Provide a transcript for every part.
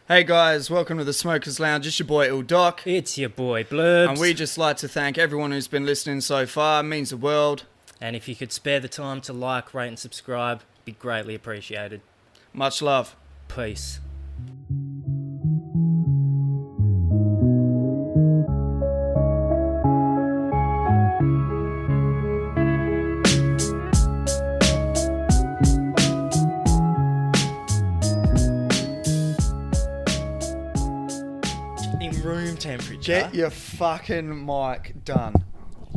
Hey guys, welcome to the Smokers Lounge. It's your boy Illdok. It's your boy Blerbs. And we just like to thank everyone who's been listening so far. It means the world. And if you could spare the time to like, rate and subscribe, it'd be greatly appreciated. Much love. Peace. In room temperature. Get your fucking mic done.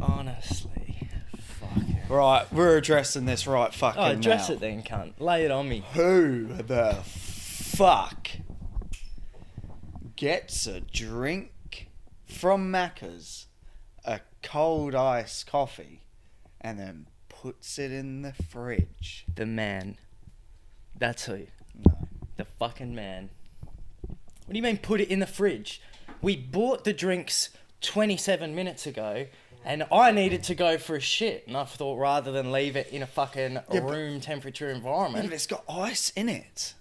Honestly. Fuck it. Right, we're addressing this right fucking now. Address it then, cunt. Lay it on me. Who the fuck gets a drink from Macca's, a cold iced coffee, and then puts it in the fridge? The man. That's who. No. The fucking man. What do you mean put it in the fridge? We bought the drinks 27 minutes ago and I needed to go for a shit. And I thought rather than leave it in a fucking room temperature Yeah, environment. but it's got ice in it.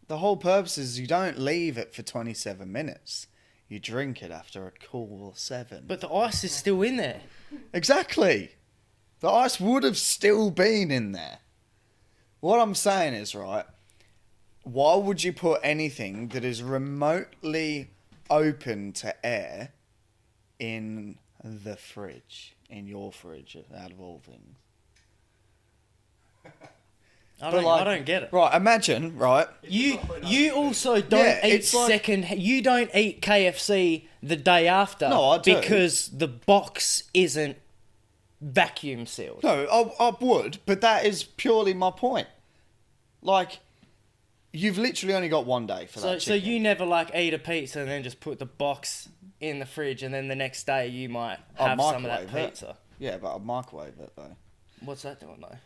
The whole purpose is you don't leave it for 27 minutes. You drink it after a cool 7. But the ice is still in there. Exactly. The ice would have still been in there. What I'm saying is, right, why would you put anything that is remotely open to air in the fridge? In your fridge, out of all things. I But like- don't get it. Right, imagine, right? You also don't Yeah, eat it's like- you don't eat KFC the day after. No, I do. Because the box isn't vacuum sealed. No, I would, but that is purely my point. Like, you've literally only got one day for that So chicken. you never like eat a pizza and then just put the box in the fridge and then the next day you might I'd have some of that microwave it. pizza. Yeah, but I'd microwave it, though. What's that doing though?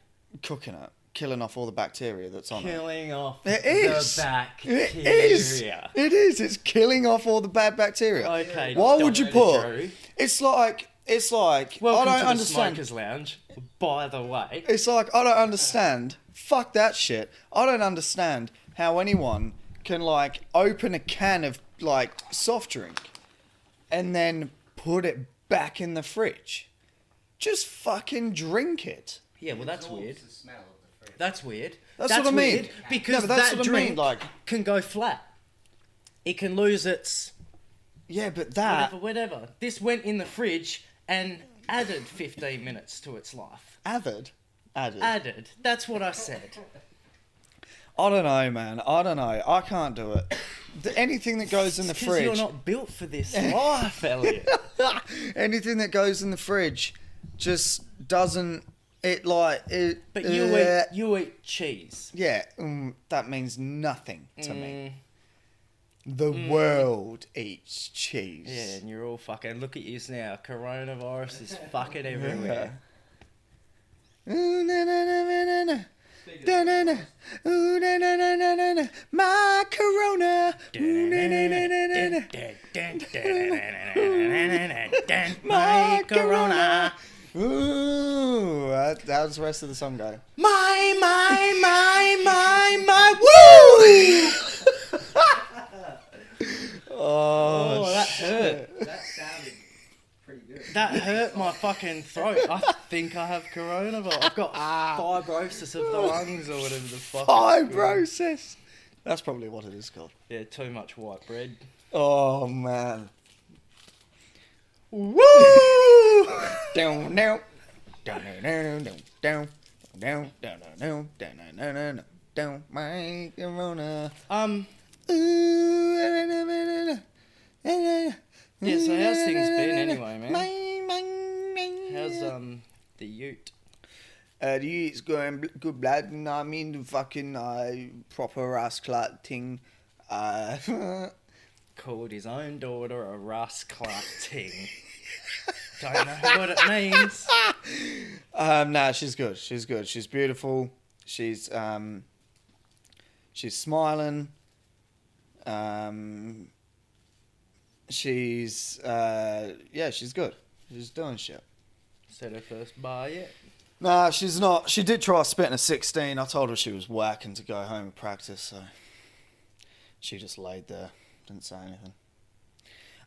Cooking it. Killing off all the bacteria that's on it. Killing off It is. the It bacteria. is. It is. It's killing off all the bad bacteria. Okay. Why would you put... Drew. It's like... Welcome I to don't the understand. Smokers Lounge, by the way. It's like, I don't understand. Fuck that shit. I don't understand how anyone can, like, open a can of, like, soft drink and then put it back in the fridge. Just fucking drink it. Yeah, well that's weird. That's weird. That's what I mean. weird No, because but that's that what I mean, drink like- can go flat. It can lose its Yeah, but that... whatever. This went in the fridge and added 15 minutes to its life. Added. Added. That's what I said. I don't know, man. I don't know. I can't do it. Anything that goes in the Because fridge... you're not built for this life, Elliot. Anything that goes in the fridge just doesn't... It, like... It, But you eat cheese. Yeah, that means nothing to me. The world eats cheese. Yeah, and you're all fucking... Look at you now. Coronavirus is fucking everywhere. Ooh, na, na, na, na, na, na. Da, na, na. Ooh, na, na, na, na, na, na. My corona. Ooh, na, na, na, na, na, na. My corona. Ooh, how's the rest of the song go? My, woo! Oh, Oh, that hurt. That sounded pretty good. That hurt my fucking throat. I think I have coronavirus. I've got fibrosis of the lungs or whatever the fuck. it's called. fibrosis. That's probably what it is called. Yeah, too much white bread. Oh, man. Woo! Down, down. Down, down, down, down, down, down, down, down, down, down, down, my corona. Yeah, so how's things been anyway, man? How's the ute? The Ute's going good, blood, and I mean the fucking proper ass clut thing. Called his own daughter a rascal ting. Don't know what it means. Nah, she's good. She's good. She's beautiful. She's smiling. She's she's good. She's doing shit. Said her first bar yet? Nah, she's not. She did try spitting a 16. I told her she was whacking to go home and practice, so she just laid there. Didn't say anything.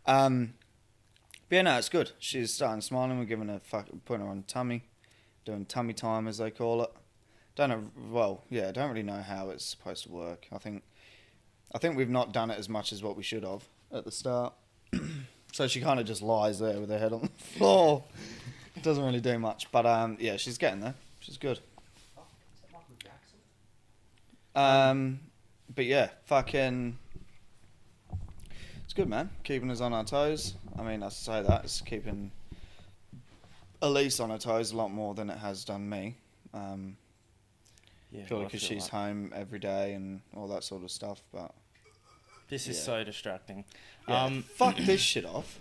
But yeah, no, it's good. She's starting smiling. We're giving her putting her on tummy, doing tummy time as they call it. Don't know. Well, yeah, don't really know how it's supposed to work. I think we've not done it as much as what we should have at the start. So she kind of just lies there with her head on the floor. Doesn't really do much, but yeah, she's getting there. She's good. But yeah, fucking, it's good, man. Keeping us on our toes. I mean, I say that it's keeping Elise on her toes a lot more than it has done me. Yeah, Purely because she's home every day and all that sort of stuff. But this is so distracting. yeah, fuck this shit off.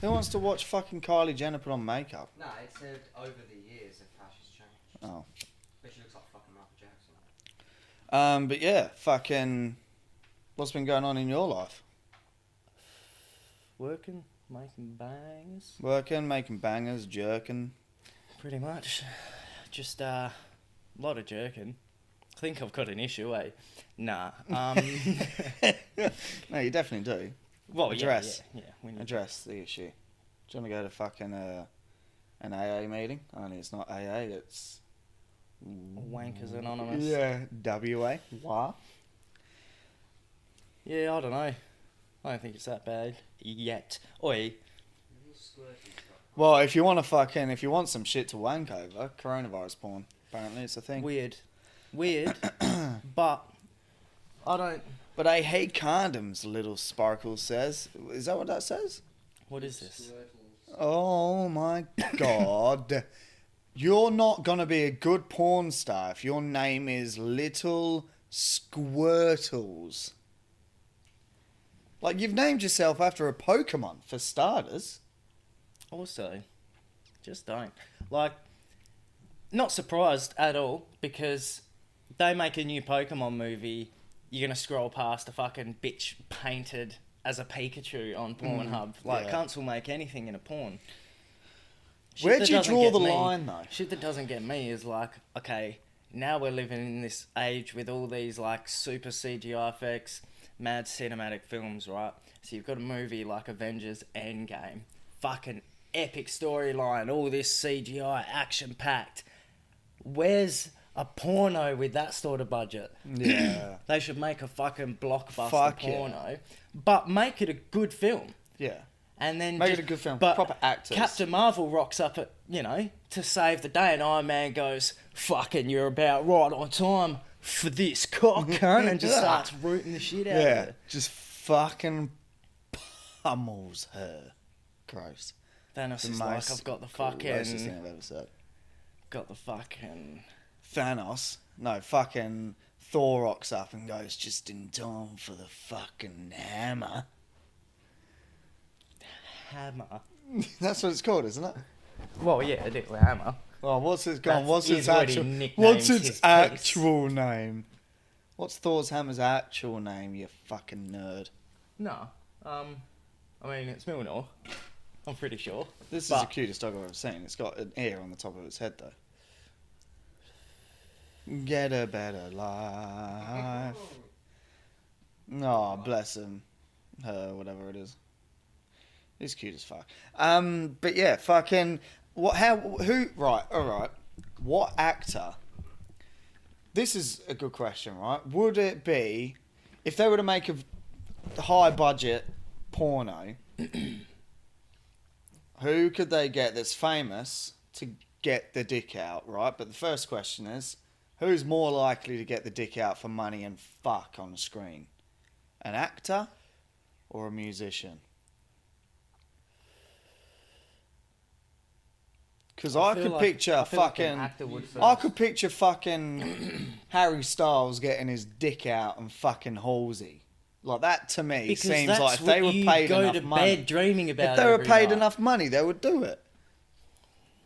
Who wants to watch fucking Kylie Jenner put on makeup? No, it said over the years of how she's changed. Oh. But she looks like fucking Michael Jackson. But yeah, fucking, what's been going on in your life? Working, making bangs. Working, making bangers, jerking. Pretty much. Just a lot of jerking. I think I've got an issue, eh? Nah. No, you definitely do. Well, Address. Yeah. We need Address the issue. Do you want to go to fucking an AA meeting? Only it's not AA, it's... Wankers Anonymous. Yeah, WA. What? Yeah, I don't know. I don't think it's that bad yet. Oi. Well, if you want some shit to wank over, coronavirus porn. Apparently it's a thing. Weird. But I don't... But I hate condoms, Little Sparkle says. Is that what that says? What is this? Oh my god. You're not gonna be a good porn star if your name is Little Squirtles. Like, you've named yourself after a Pokemon, for starters. Also, just don't. Like, not surprised at all, because they make a new Pokemon movie, you're going to scroll past a fucking bitch painted as a Pikachu on Pornhub. Like, cunts will make anything in a porn. Shit Where'd that you doesn't draw get the me- line, though? Shit that doesn't get me is like, okay, now we're living in this age with all these, like, super CGI effects, mad cinematic films, right? So you've got a movie like Avengers Endgame. Fucking epic storyline, all this CGI, action-packed. Where's a porno with that sort of budget? Yeah. They should make a fucking blockbuster Fuck yeah. porno, but make it a good film. Yeah. And then Make it a good film. But Proper actors. Captain Marvel rocks up at, to save the day, and Iron Man goes, fucking, you're about right on time for this cock, cunt, and just starts rooting the shit out of Yeah. her. Just fucking pummels her. Gross. Thanos is like, I've got the grossest thing fucking... I've ever said. Got the fucking... Thanos? No, fucking Thor rocks up and goes just in time for the fucking hammer. Hammer. That's what it's called, isn't it? Well, yeah, it is a hammer. Well, what's its That's What's its what he actual? nicknames What's its his actual name? What's Thor's hammer's actual name? You fucking nerd. No. I mean, it's Milnor. I'm pretty sure. This is But- the cutest dog I've ever seen. It's got an ear on the top of its head, though. Get a better life. Oh, bless him. Her, whatever it is. He's cute as fuck. But yeah, fucking... Right, alright. What actor... This is a good question, right? Would it be... If they were to make a high-budget porno... Who could they get that's famous to get the dick out, right? But the first question is, who's more likely to get the dick out for money and fuck on screen? An actor or a musician? Because I feel could like- picture I feel like an fucking... actor would I first. could picture fucking Harry Styles getting his dick out and fucking Halsey. Like, that to me Because seems that's like if they what were you paid go enough to money... bed dreaming about. If they were every paid night. enough money, they would do it.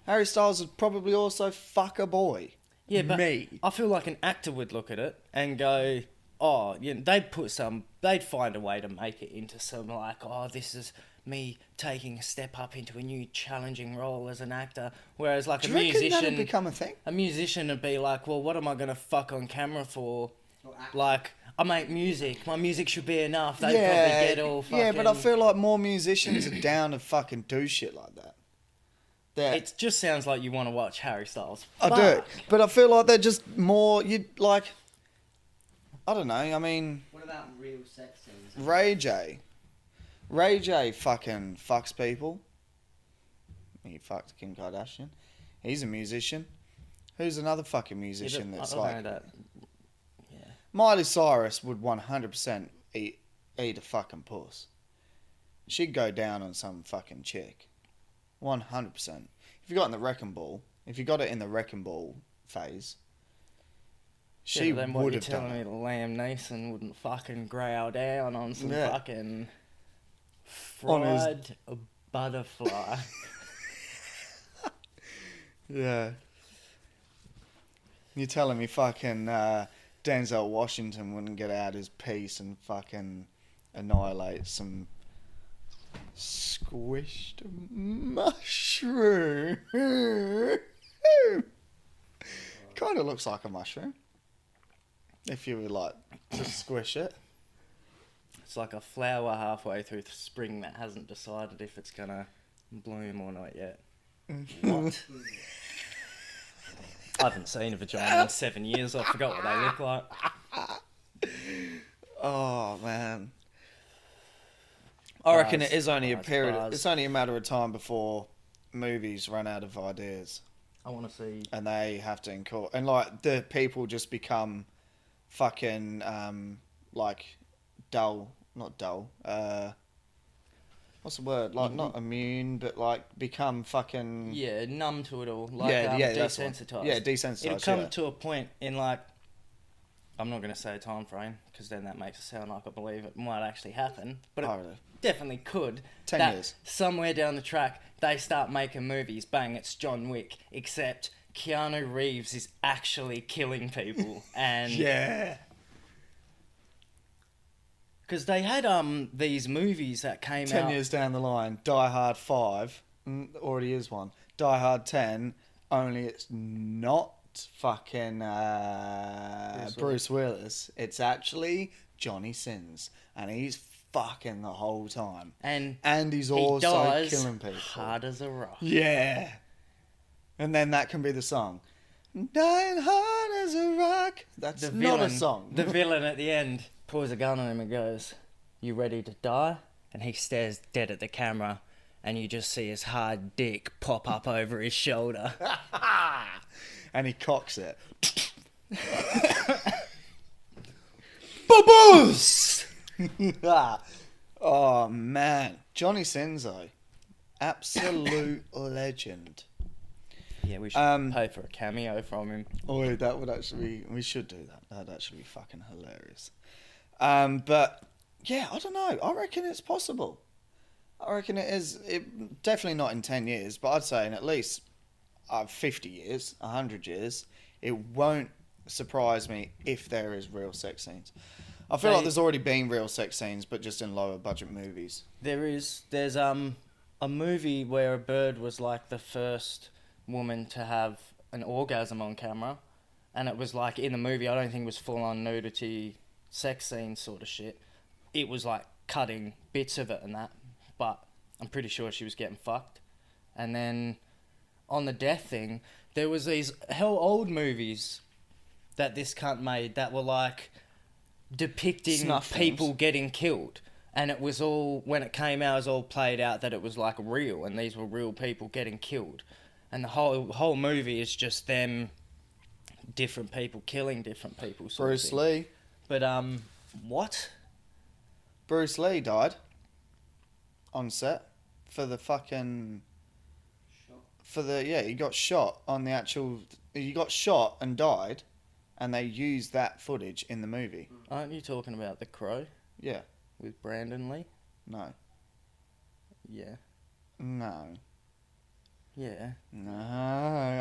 Harry Styles would probably also fuck a boy. Yeah, but Me. I feel like an actor would look at it and go, oh, they'd find a way to make it into some like, oh, this is me taking a step up into a new challenging role as an actor. Whereas like Do a you reckon that'd musician, become a thing? a musician would be like, well, what am I going to fuck on camera for? Like, I make music. My music should be enough. They probably get all fucking... Yeah, but I feel like more musicians are down to fucking do shit like that. It just sounds like you want to watch Harry Styles. I do, but I feel like they're just more, I don't know, I mean... What about real sex scenes? Ray J fucking fucks people. He fucked Kim Kardashian. He's a musician. Who's another fucking musician that's like... That. Yeah. Miley Cyrus would 100% eat a fucking puss. She'd go down on some fucking chick. 100%. If you got in the wrecking ball, if you got it in the wrecking ball phase, she then would what have you done telling me it. Liam Neeson wouldn't fucking growl down on some fucking On his- fried butterfly? Yeah. You're telling me fucking Denzel Washington wouldn't get out his piece and fucking annihilate some squished mushroom? Kind of looks like a mushroom. If you would like to squish it. It's like a flower halfway through the spring that hasn't decided if it's gonna bloom or not yet. What? I haven't seen a vagina in 7 years. I forgot what they look like. Oh man. I reckon it Buzz, is only a buzz, period. buzz. It's only a matter of time before movies run out of ideas, I want to see. and they have to and like the people just become fucking like dull, not dull. What's the word? Like not immune, but like become fucking Yeah, numb to it all. Like, that's the one. desensitized. Yeah, desensitized. It'll come to a point in like, I'm not going to say a time frame because then that makes it sound like I believe it might actually happen, but it I don't know. definitely could. 10 that years. Somewhere down the track, they start making movies. Bang! It's John Wick, except Keanu Reeves is actually killing people, and Yeah. because they had these movies that came 10 out. years down the line, Die Hard 5 already is one. Die Hard 10, only it's not fucking Bruce Willis. It's actually Johnny Sins, and he's fucking the whole time. And he's he also dies killing people. hard as a rock. Yeah. And then that can be the song. Dying hard as a rock. That's The not villain, a song. The villain at the end pulls a gun on him and goes, "You ready to die?" And he stares dead at the camera, and you just see his hard dick pop up over his shoulder. And he cocks it. Bubbles! Oh man, Johnny Senzo, absolute legend. Yeah, we should pay for a cameo from him. Oh, that would actually we should do that. That'd actually be fucking hilarious. But yeah, I don't know. I reckon it's possible. I reckon it is. It definitely not in 10 years, but I'd say in at least 50 years, 100 years, it won't surprise me if there is real sex scenes. I feel like there's already been real sex scenes, but just in lower budget movies. There's a movie where a bird was like the first woman to have an orgasm on camera, and it was like in the movie, I don't think it was full on nudity, sex scene sort of shit. It was like cutting bits of it and that, but I'm pretty sure she was getting fucked. And then on the death thing, there was these old movies that this cunt made that were like depicting Snuff people films. getting killed, and it was all, when it came out, it was all played out that it was like real, and these were real people getting killed, and the whole movie is just them, different people killing different people. Sort Bruce of thing. Lee. But what? Bruce Lee died on set for the fucking he got shot on the actual. He got shot and died, and they used that footage in the movie. Aren't you talking about The Crow Yeah. with Brandon Lee? No. Yeah. No. Yeah. No.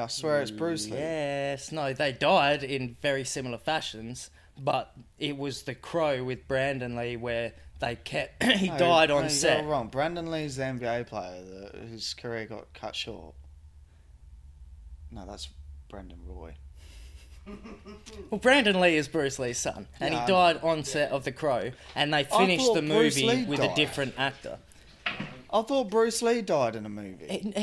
I swear it's Bruce Lee. Yes. No, they died in very similar fashions, but it was The Crow with Brandon Lee where they kept... he died on you set. got it wrong. Brandon Lee's the NBA player whose career got cut short. No, that's Brendan Roy. Well, Brandon Lee is Bruce Lee's son, and Yeah, he I died on set of The Crow, and they finished thought the Bruce movie Lee with a died. different actor. I thought Bruce Lee died in a movie.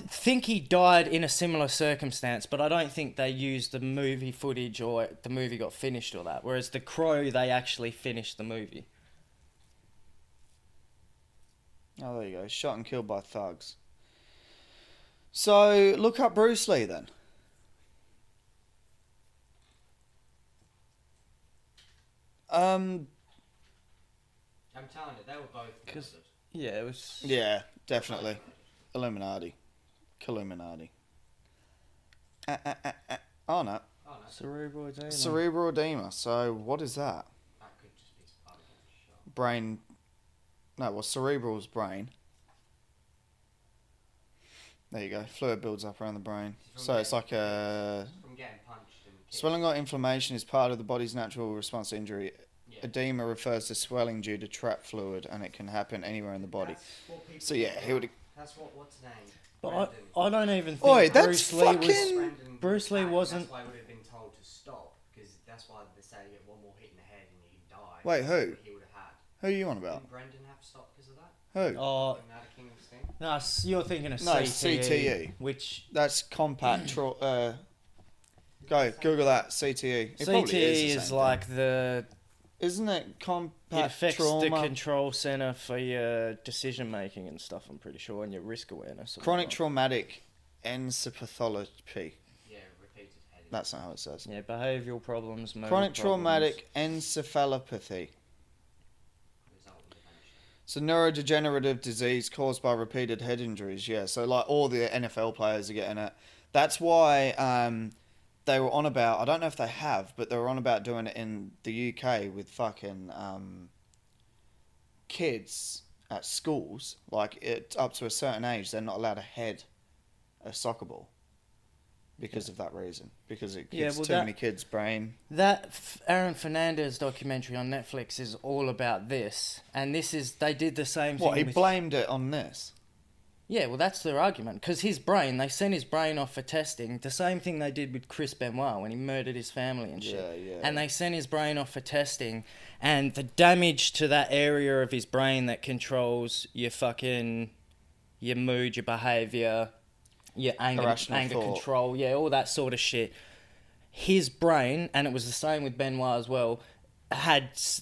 Think he died in a similar circumstance, but I don't think they used the movie footage or the movie got finished or that. Whereas The Crow, they actually finished the movie. Oh, there you go. Shot and killed by thugs. So, look up Bruce Lee then. I'm telling you, they were both murdered. Yeah, it was. Yeah, definitely. Illuminati. Illuminati. Oh, no. Oh, no. Cerebral edema. Cerebral edema. So, what is that? That could just be part of the shot. Brain. No, well, cerebral's brain. There you go. Fluid builds up around the brain. So, it's like a. From getting punched and kicked. Swelling or inflammation is part of the body's natural response to injury. Yeah. Edema refers to swelling due to trapped fluid, and it can happen anywhere in the body. That's what people So, yeah, he would. That's what's his name? But I don't even think Oi, that's Bruce Lee was. fucking- Bruce Lee wasn't. That's why he would have been told to stop, because that's why they say you get one more hit in the head and he'd die. Wait, who? He would have had. Who are you on about? Didn't Brendan have to stop because of that? Who? Oh, United Kingdom's thing? no, you're thinking of No, CTE, CTE. which That's compact. Go, Google that. CTE. It probably CTE the is same like the. thing. Isn't it It compact affects trauma? the control center for your decision making and stuff. I'm pretty sure, and your risk awareness. and Chronic whatnot. traumatic encephalopathy. Yeah, repeated head. That's not how it says. Yeah, behavioural problems. mood Chronic problems. traumatic encephalopathy. Result in dementia. So neurodegenerative disease caused by repeated head injuries. Yeah, so like all the NFL players are getting it. That's why they were on about. I don't know if they have, but they were on about doing it in the UK with fucking kids at schools. Like it up to a certain age, they're not allowed to head a soccer ball because of that reason. Because it Yeah, gets well, too many kids' brain. That Aaron Fernandez documentary on Netflix is all about this, and they did the same thing. What, he with, blamed it on this? Yeah, well, that's their argument. Because they sent his brain off for testing. The same thing they did with Chris Benoit when he murdered his family and shit. Yeah. And they sent his brain off for testing. And the damage to that area of his brain that controls your mood, your behaviour, your anger Irrational thought. control, yeah, all that sort of shit. His brain, and it was the same with Benoit as well,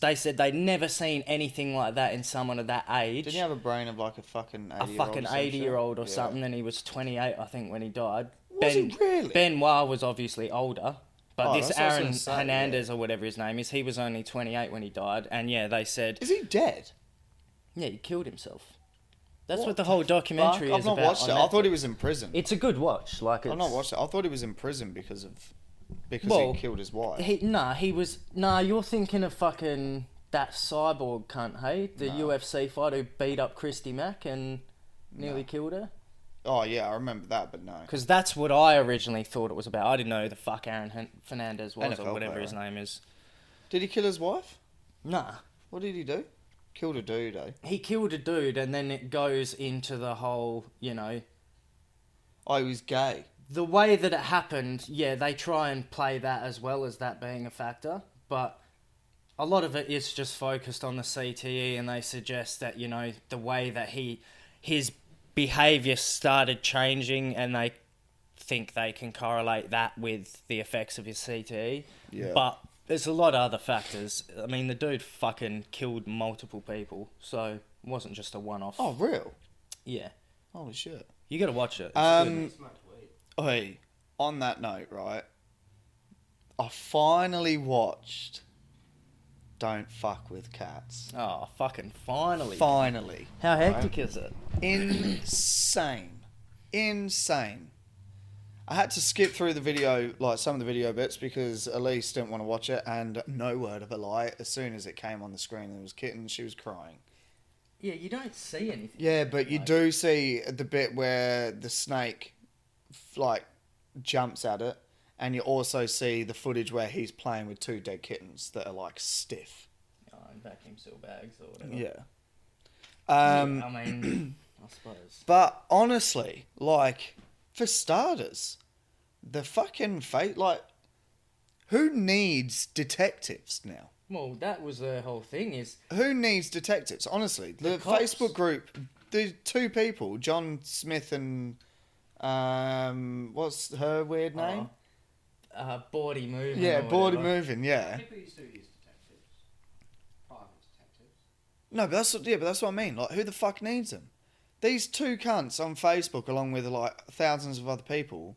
they said they'd never seen anything like that in someone of that age. Didn't he have a brain of like a fucking 80-year-old? A fucking 80-year-old or Yeah. something, and he was 28, I think, when he died. Was he really? Benoit was obviously older, but Oh, this that's what I was Aaron gonna say, Hernandez or whatever his name is, he was only 28 when he died, and yeah, they said, Is he dead? yeah, he killed himself. That's what, What the whole documentary Fuck, is I've about. not watched it. on I thought he Netflix. was in prison. It's a good watch. Like, I've not watched it. I thought he was in prison because he killed his wife. You're thinking of fucking that cyborg cunt, hey? The UFC fighter who beat up Christy Mack and nearly killed her? Oh yeah, I remember that, but no. Because that's what I originally thought it was about. I didn't know who the fuck Aaron Fernandez was NFL or whatever player. his name is. Did he kill his wife? Nah. What did he do? Killed a dude, eh? He killed a dude, and then it goes into the whole, Oh, he was gay. the way that it happened. Yeah, they try and play that as well as that being a factor, but a lot of it is just focused on the CTE, and they suggest that the way that his behaviour started changing, and they think they can correlate that with the effects of his CTE. Yeah. But there's a lot of other factors. I mean, the dude fucking killed multiple people, so it wasn't just a one-off. Oh, real? Yeah. Holy shit. You gotta watch it. It's He smoked weed. Oi, on that note, right? I finally watched Don't Fuck With Cats. good. Oh, fucking finally. Finally. How hectic is it? Insane. Insane. I had to skip through the video, like some of the video bits, because Elise didn't want to watch it, and no word of a lie, as soon as it came on the screen and there was kittens, she was crying. Yeah, you don't see anything. Yeah, but you do see the bit where the snake, jumps at it, and you also see the footage where he's playing with two dead kittens that are, stiff. Oh, in vacuum seal bags or whatever. Yeah. I mean, I suppose. But honestly, for starters, the fucking face, Who needs detectives now? Well, that was the whole thing. Is Who needs detectives? Honestly, the cops. Facebook group, the two people, John Smith and what's her weird name? Bawdy moving. Yeah, or Bawdy whatever. moving. Yeah. People used to use detectives. Private detectives. No, but that's what I mean. Like, who the fuck needs them? These two cunts on Facebook, along with like thousands of other people,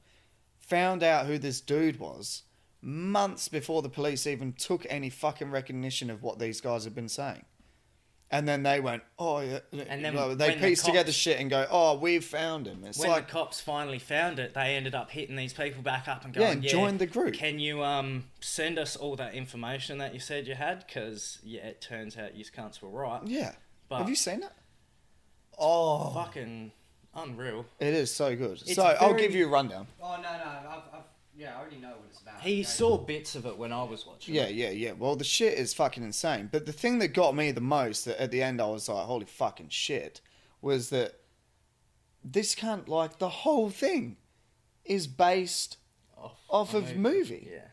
found out who this dude was months before the police even took any fucking recognition of what these guys had been saying. And then they went, oh yeah. And then Well, they when pieced the together cops- shit and go, oh, we've found him. It's When like, the cops finally found it, they ended up hitting these people back up and yeah, going, and join the group. Can you send us all that information that you said you had? Because, yeah, it turns out you cunts were right. Yeah. But Have you seen it? Oh, fucking unreal. it is so good. It's So I'll very- give you a rundown. Oh no, I already know what it's about. He Go. saw bits of it when I was watching Yeah, it. yeah. Well, the shit is fucking insane. But the thing that got me the most, that at the end I was like, holy fucking shit, was that this can't, like, the whole thing is based off a of movie. Yeah.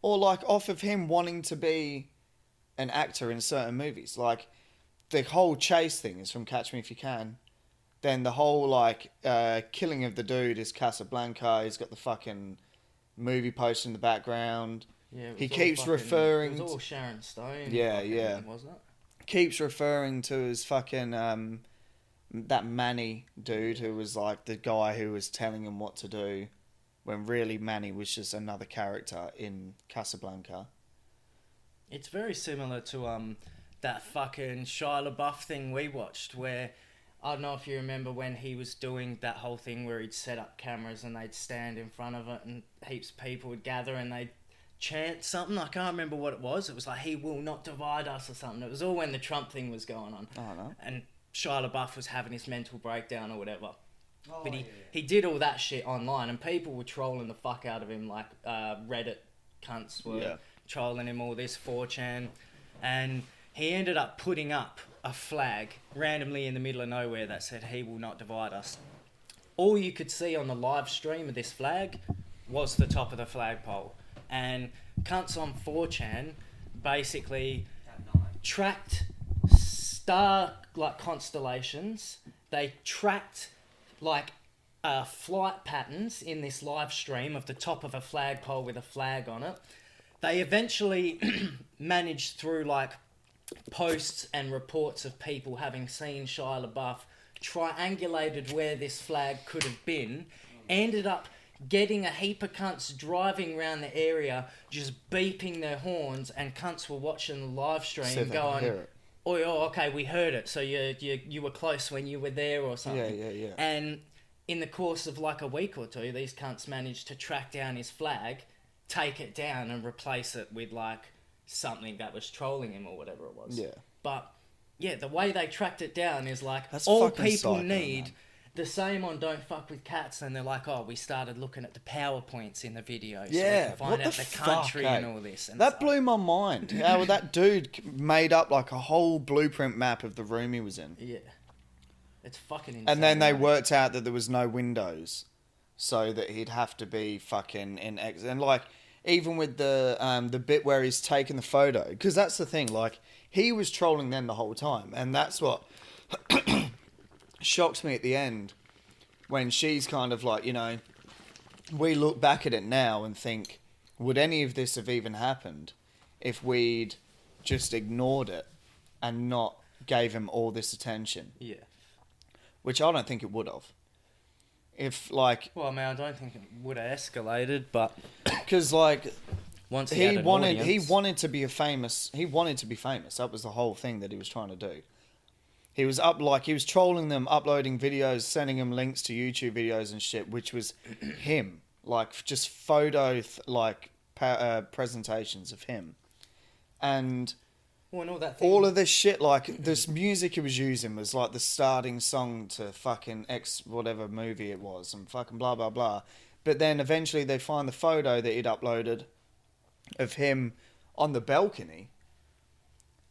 Or, like, off of him wanting to be an actor in certain movies. Like, the whole chase thing is from Catch Me If You Can. Then the whole, like, killing of the dude is Casablanca. He's got the fucking movie poster in the background. Yeah, it He was all keeps referring It was to- all Sharon Stone. Yeah, fucking, yeah. Wasn't it? Keeps referring to his fucking that Manny dude who was like the guy who was telling him what to do, when really Manny was just another character in Casablanca. It's very similar to that fucking Shia LaBeouf thing we watched, where I don't know if you remember when he was doing that whole thing where he'd set up cameras and they'd stand in front of it and heaps of people would gather and they'd chant something. I can't remember what it was. It was like, he will not divide us or something. It was all when the Trump thing was going on. I don't know. And Shia LaBeouf was having his mental breakdown or whatever. Oh, But yeah. he did all that shit online and people were trolling the fuck out of him, like Reddit cunts were trolling him, all this 4chan. And he ended up putting up a flag randomly in the middle of nowhere that said, he will not divide us. All you could see on the live stream of this flag was the top of the flagpole. And cunts on 4chan basically That night. tracked star like constellations. They tracked like flight patterns in this live stream of the top of a flagpole with a flag on it. They eventually managed through like posts and reports of people having seen Shia LaBeouf, triangulated where this flag could have been, ended up getting a heap of cunts driving around the area, just beeping their horns, and cunts were watching the live stream See if they can going, hear it. oh, okay, we heard it, so you were close when you were there or something. Yeah. And in the course of like a week or two, these cunts managed to track down his flag, take it down and replace it with like something that was trolling him or whatever it was. Yeah. But yeah, the way they tracked it down is like, That's all fucking people psycho, need man. the same on Don't Fuck With Cats, and they're like, oh, we started looking at the PowerPoints in the video so we Yeah, can find what out the the country fuck, and eh? all this. And That it's blew my mind. How that dude made up like a whole blueprint map of the room he was in. yeah, it's fucking insane. And then they mate. worked out that there was no windows, so that he'd have to be fucking in X. And like, even with the bit where he's taking the photo, because that's the thing. Like, he was trolling them the whole time, and that's what shocks me at the end when she's kind of like, you know, we look back at it now and think, would any of this have even happened if we'd just ignored it and not gave him all this attention? Yeah. Which I don't think it would have. If, like... Well, I mean, I don't think it would have escalated, but Because, like, once he wanted to be famous. That was the whole thing that he was trying to do. He was he was trolling them, uploading videos, sending them links to YouTube videos and shit, which was him. Like, just presentations of him. And... well, and all that thing. all of this shit, like, this music he was using was like the starting song to fucking X whatever movie it was, and fucking blah blah blah. But then eventually they find the photo that he'd uploaded of him on the balcony,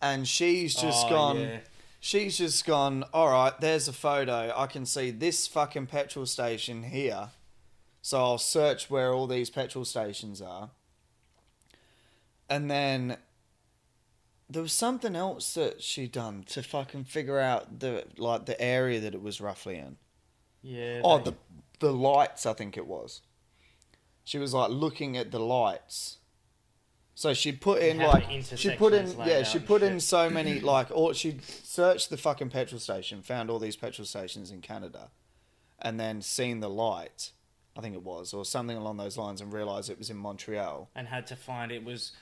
and she's just gone. Yeah. She's just gone, alright, there's a photo. I can see this fucking petrol station here. So I'll search where all these petrol stations are. And then there was something else that she done to fucking figure out the area that it was roughly in. Yeah. Oh, the lights, I think it was. She was like looking at the lights. So she'd put in How like the she put in intersections laid yeah out she and put in shit. so many like or she searched the fucking petrol station, found all these petrol stations in Canada, and then seen the light, I think it was, or something along those lines, and realised it was in Montreal. And had to find it was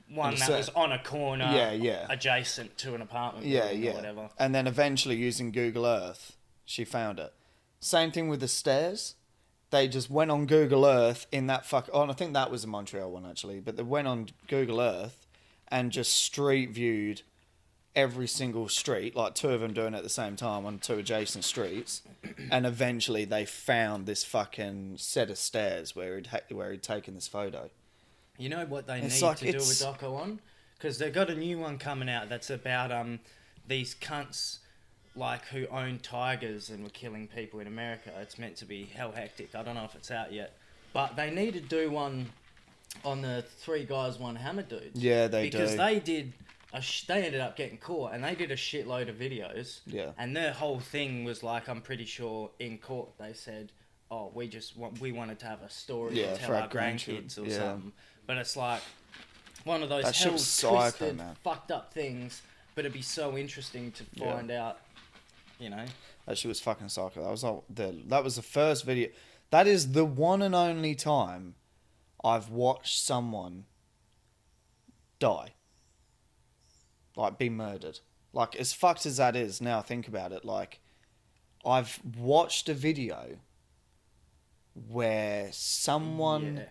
one And that so- was on a corner, Yeah. adjacent to an apartment Yeah, building yeah. or whatever. And then eventually using Google Earth, she found it. Same thing with the stairs. They just went on Google Earth in that and I think that was a Montreal one actually, but they went on Google Earth and just street viewed every single street, like two of them doing it at the same time on two adjacent streets, and eventually they found this fucking set of stairs where he'd taken this photo. You know what they It's need like to do a doco on? Because they've got a new one coming out that's about these cunts like who own tigers and were killing people in America. It's meant to be hell hectic. I don't know if it's out yet, but they need to do one on the Three Guys One Hammer dudes. Yeah, they because do. they did. They ended up getting caught, and they did a shitload of videos. Yeah. And their whole thing was like, I'm pretty sure in court they said, "Oh, we wanted to have a story Yeah, to tell for our our grandchildren. grandkids or Yeah. something." But it's like one of those That shit hell was psycho, twisted, man. fucked up things. But it'd be so interesting to find out, you know. That shit was fucking psycho. That was the first video. That is the one and only time I've watched someone die. Like, be murdered. Like, as fucked as that is, now I think about it, like, I've watched a video where someone Yeah.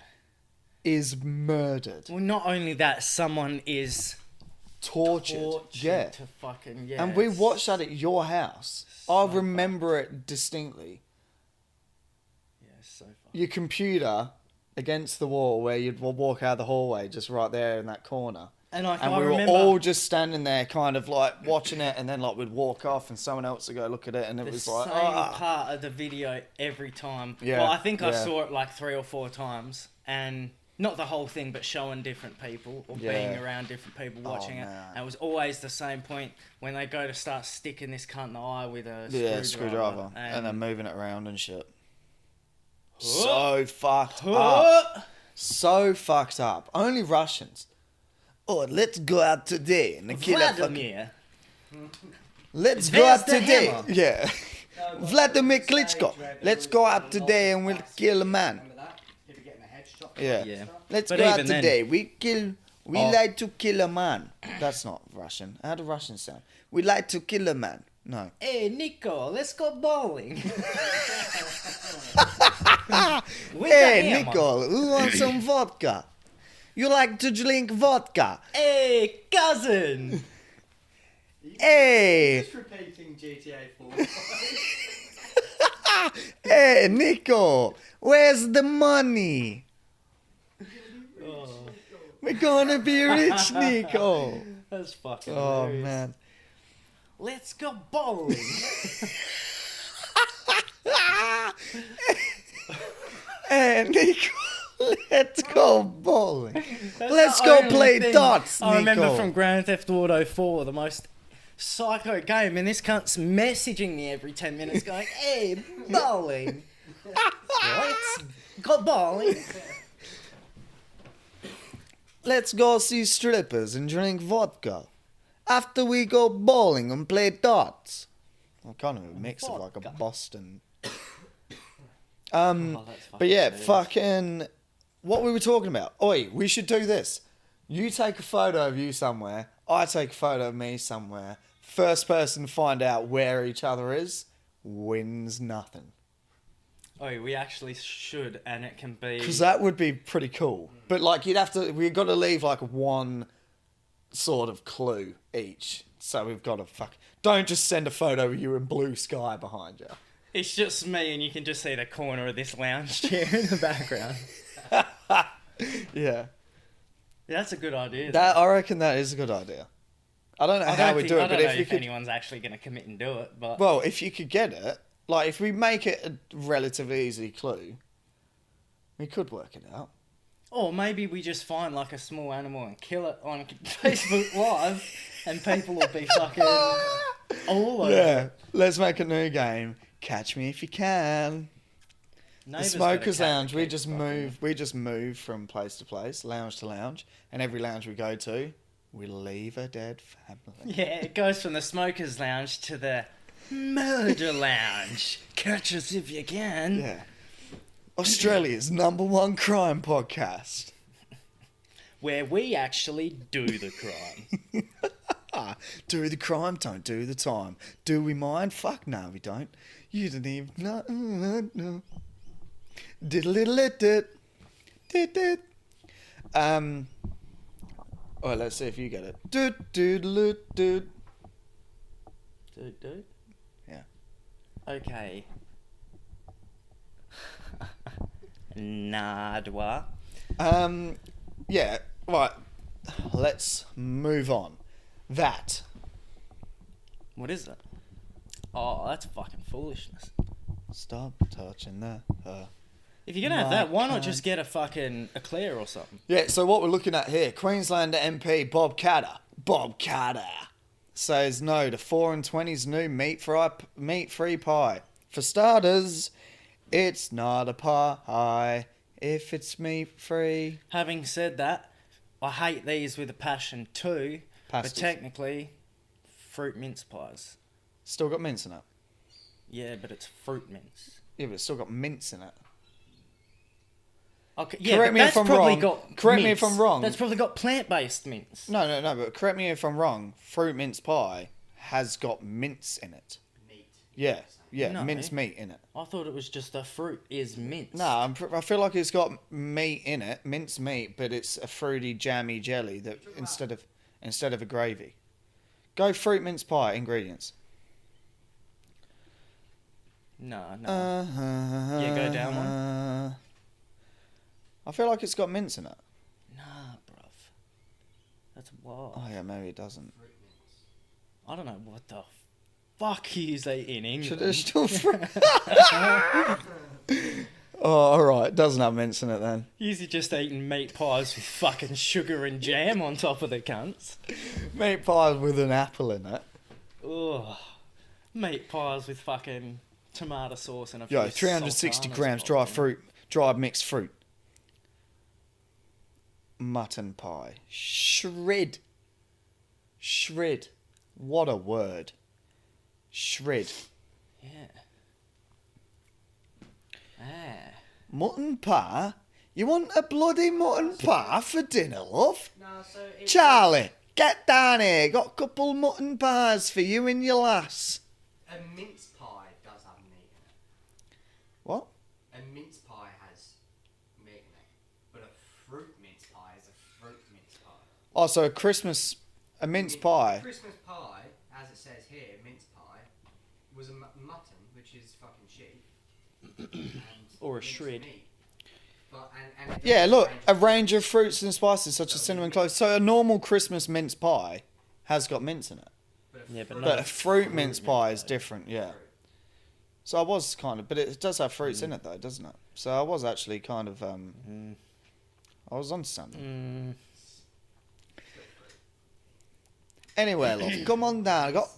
is murdered. Well, not only that, someone is Tortured. Yeah. to fucking And we it's- watched that at your house. I remember it distinctly. Yeah, it's so fucked. Your computer against the wall where you'd walk out of the hallway, just right there in that corner. And like, And I we were remember all just standing there, kind of like watching it, and then like we'd walk off, and someone else would go look at it, and it the was like, same part of the video every time. Yeah, Well, I think I yeah. saw it like 3 or 4 times, and not the whole thing, but showing different people or being Yeah. around different people Oh, watching it. man. And it was always the same point when they go to start sticking this cunt in the eye with a screwdriver, and then moving it around and shit. Huh? So fucked up. So fucked up. Only Russians. Oh, let's go out today and kill a fucking... Vladimir. Let's go There's out the today. hammer. Yeah. Vladimir Klitschko. Let's go out today and we'll kill a man. Remember that? People getting their heads chopped. Yeah. Yeah. Let's But go out even then- today. We Oh. like to kill a man. That's not Russian. How do Russians sound? We like to kill a man. No. Hey, Nico, let's go bowling. With Hey, the hammer. Nicole, who wants some vodka? You like to drink vodka? Hey, cousin. Hey, Just repeating GTA 4. hey, Nico, where's the money? We're gonna be rich, Nico. That's fucking Oh, hilarious. man. Let's go bowling. Hey, Nico, let's go bowling. That's Let's the go only play thing dots, I remember Nico. from Grand Theft Auto 4, the most psycho game, and this cunt's messaging me every 10 minutes going, hey, bowling. Let's go bowling. Let's go see strippers and drink vodka. After we go bowling and play darts. I'm kind of a mix of like a Vodka. Boston. Oh, that's But yeah, hilarious. fucking what we were talking about. Oi, we should do this. You take a photo of you somewhere. I take a photo of me somewhere. First person to find out where each other is wins nothing. Oh, we actually should, and it can be... Because that would be pretty cool. But like we've got to leave like one sort of clue each. So we've got to don't just send a photo of you in blue sky behind you. It's just me, and you can just see the corner of this lounge chair in the background. Yeah. That's a good idea. That I reckon that is a good idea. I don't know how we do it, but if you could, anyone's actually going to commit and do it, but... well, if you could get it, like if we make it a relatively easy clue, we could work it out. Or maybe we just find like a small animal and kill it on Facebook Live, and people will be fucking all over. Yeah, let's make a new game. Catch me if you can. Neighbour's The got a Smokers cat that Lounge. We keeps just fucking- move. We just move from place to place, lounge to lounge, and every lounge we go to, we leave a dead family. Yeah, it goes from the Smokers Lounge to the Murder Lounge. Catch us if you can. Yeah. Australia's #1 crime podcast. Where we actually do the crime. Do the crime, don't do the time. Do we mind? Fuck no, we don't. You didn't even know. Diddle-diddle-dit. Dit. Alright, let's see if you get it. Doot. Dude? Yeah. Okay. Nardwa. Yeah, right. Let's move on. That. What is it? Oh, that's fucking foolishness. Stop touching the her. If you're gonna have that, why not My just get a fucking eclair or something? Yeah, so what we're looking at here, Queenslander MP Bob Carter says no to 4 and 20's new meat-free pie. For starters, it's not a pie if it's meat-free. Having said that, I hate these with a passion too. Pasties. But technically, fruit mince pies. Still got mince in it. Yeah, but it's fruit mince. Yeah, but it's still got mince in it. Okay, yeah, Correct but me if that's I'm probably wrong. got Correct me mince. if I'm wrong. That's probably got plant-based mince. No, but correct me if I'm wrong. Fruit mince pie has got mince in it. Meat. Yeah, No. mince meat in it. I thought it was just a fruit is mince. No, I feel like it's got meat in it, mince meat, but it's a fruity, jammy jelly that instead of a gravy. Go fruit mince pie ingredients. No. Yeah, go down one. I feel like it's got mince in it. Nah, bruv. That's wild. Oh yeah, maybe it doesn't. Fruit mince. I don't know what the fuck you say in England. Traditional fruit. Oh, all right. Doesn't have mince in it then. You're just eating meat pies with fucking sugar and jam on top of the cunts. Meat pie with an apple in it. Ugh. Meat pies with fucking tomato sauce and a few Yo, 360 sultanas grams on them. dried mixed fruit. Mutton pie. Shred. What a word. Shred. Yeah. Ah. Mutton pie? You want a bloody mutton pie for dinner, love? No, so it's Charlie, get down here. Got a couple mutton pies for you and your lass. a mince pie does have meat in it. What? A mince pie has meat in it, but a fruit mince pie is a fruit mince pie. Oh, so a mince pie. Christmas pie, as it says here, mince pie, was a mutton, which is fucking sheep. and Or a minced shred. meat. But, and it Yeah, does look, a of range of fruits and spices such as cinnamon cloves. So a normal Christmas mince pie has got mince in it. Yeah, but But no. a fruit mince pie is different, yeah. So I was kind of, but it does have fruits in it though, doesn't it? So I was actually kind of, I was onto something. Anyway, love, come on down. Got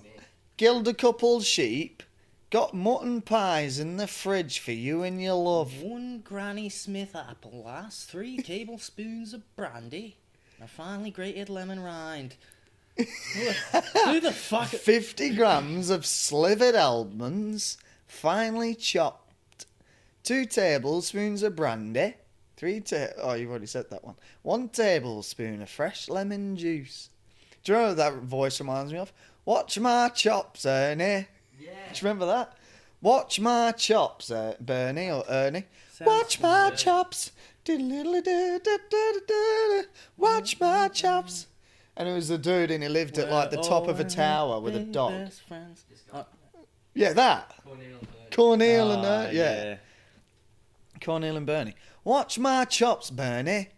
killed a couple sheep. Got mutton pies in the fridge for you and your love. 1 Granny Smith apple lass, 3 tablespoons of brandy, and a finely grated lemon rind. Who the fuck? 50 grams of slivered almonds, finely chopped. 2 tablespoons of brandy. Oh, you've already said that one. 1 tablespoon of fresh lemon juice. Do you know what that voice reminds me of? Watch my chops, Ernie. Yeah. Do you remember that? Watch my chops, Bernie or Ernie. Sounds Watch my familiar. chops. Diddle-diddle-diddle-diddle-diddle. Watch my chops. And it was the dude and he lived at like the top of a tower with a dog. Best friends. Yeah, that. Cornel Cornel and Bernie. and yeah. Cornel and Bernie. Watch my chops, Bernie.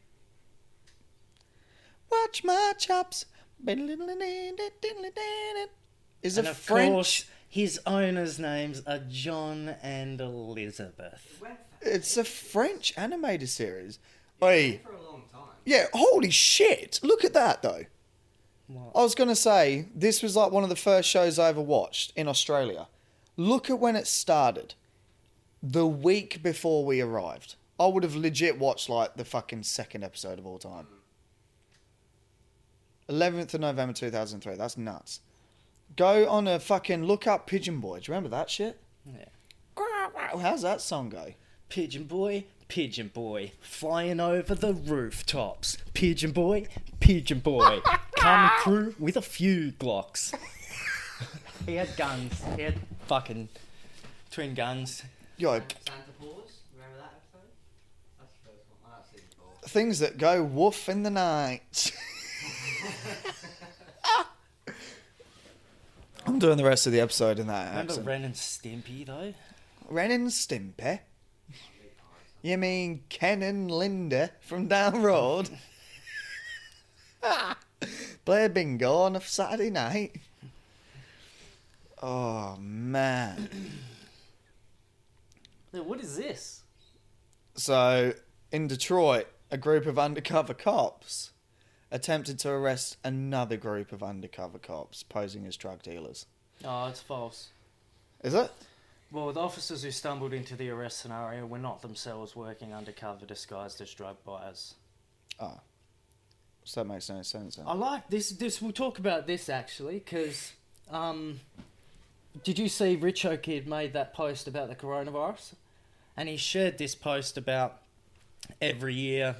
Watch my chops. Is And a of French. course, his owners' names are John and Elizabeth. It's a French animated series. Oi. For a long time. Yeah, holy shit. Look at that, though. What? I was going to say, this was like one of the first shows I ever watched in Australia. Look at when it started. The week before we arrived. I would have legit watched like the fucking second episode of all time. 11th of November 2003. That's nuts. Go on a fucking look up Pigeon Boy. Do you remember that shit? Yeah. How's that song go? Pigeon boy, flying over the rooftops. Pigeon boy, coming through with a few Glocks. He had guns. He had fucking twin guns. Yo, Santa Claus. Remember that episode? That's the first one. I've seen it before. things that go woof in the night. I'm doing the rest of the episode in that Remember accent. Ren and Stimpy though? Ren and Stimpy? You mean Ken and Linda from down road? Play bingo on a Saturday night. Oh, man. What is this? So, in Detroit, a group of undercover cops attempted to arrest another group of undercover cops posing as drug dealers. Oh, it's false. Is it? Well, the officers who stumbled into the arrest scenario were not themselves working undercover disguised as drug buyers. Oh. So that makes no sense then. I like this. We'll talk about this actually, because did you see Richo Kid made that post about the coronavirus? And he shared this post about every year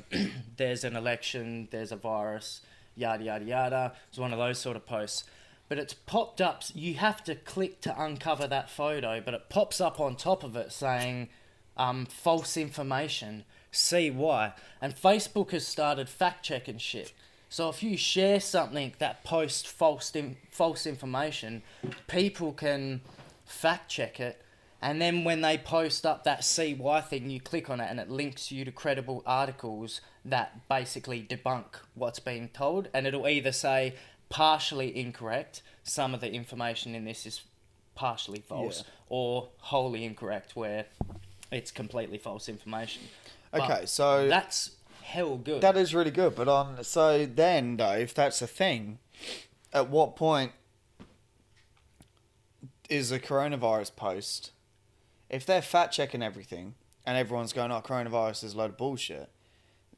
there's an election, there's a virus, yada yada yada. It's one of those sort of posts. But it's popped up, you have to click to uncover that photo, but it pops up on top of it saying false information, see why. And Facebook has started fact-checking shit. So if you share something that posts false information, people can fact-check it, and then when they post up that CY thing, you click on it and it links you to credible articles that basically debunk what's being told, and it'll either say partially incorrect, some of the information in this is partially false, or wholly incorrect, where it's completely false information. Okay, But so that's hell good. that is really good. But so then though, if that's a thing, at what point is a coronavirus post? If they're fact checking everything and everyone's going, "Oh, coronavirus is a load of bullshit,"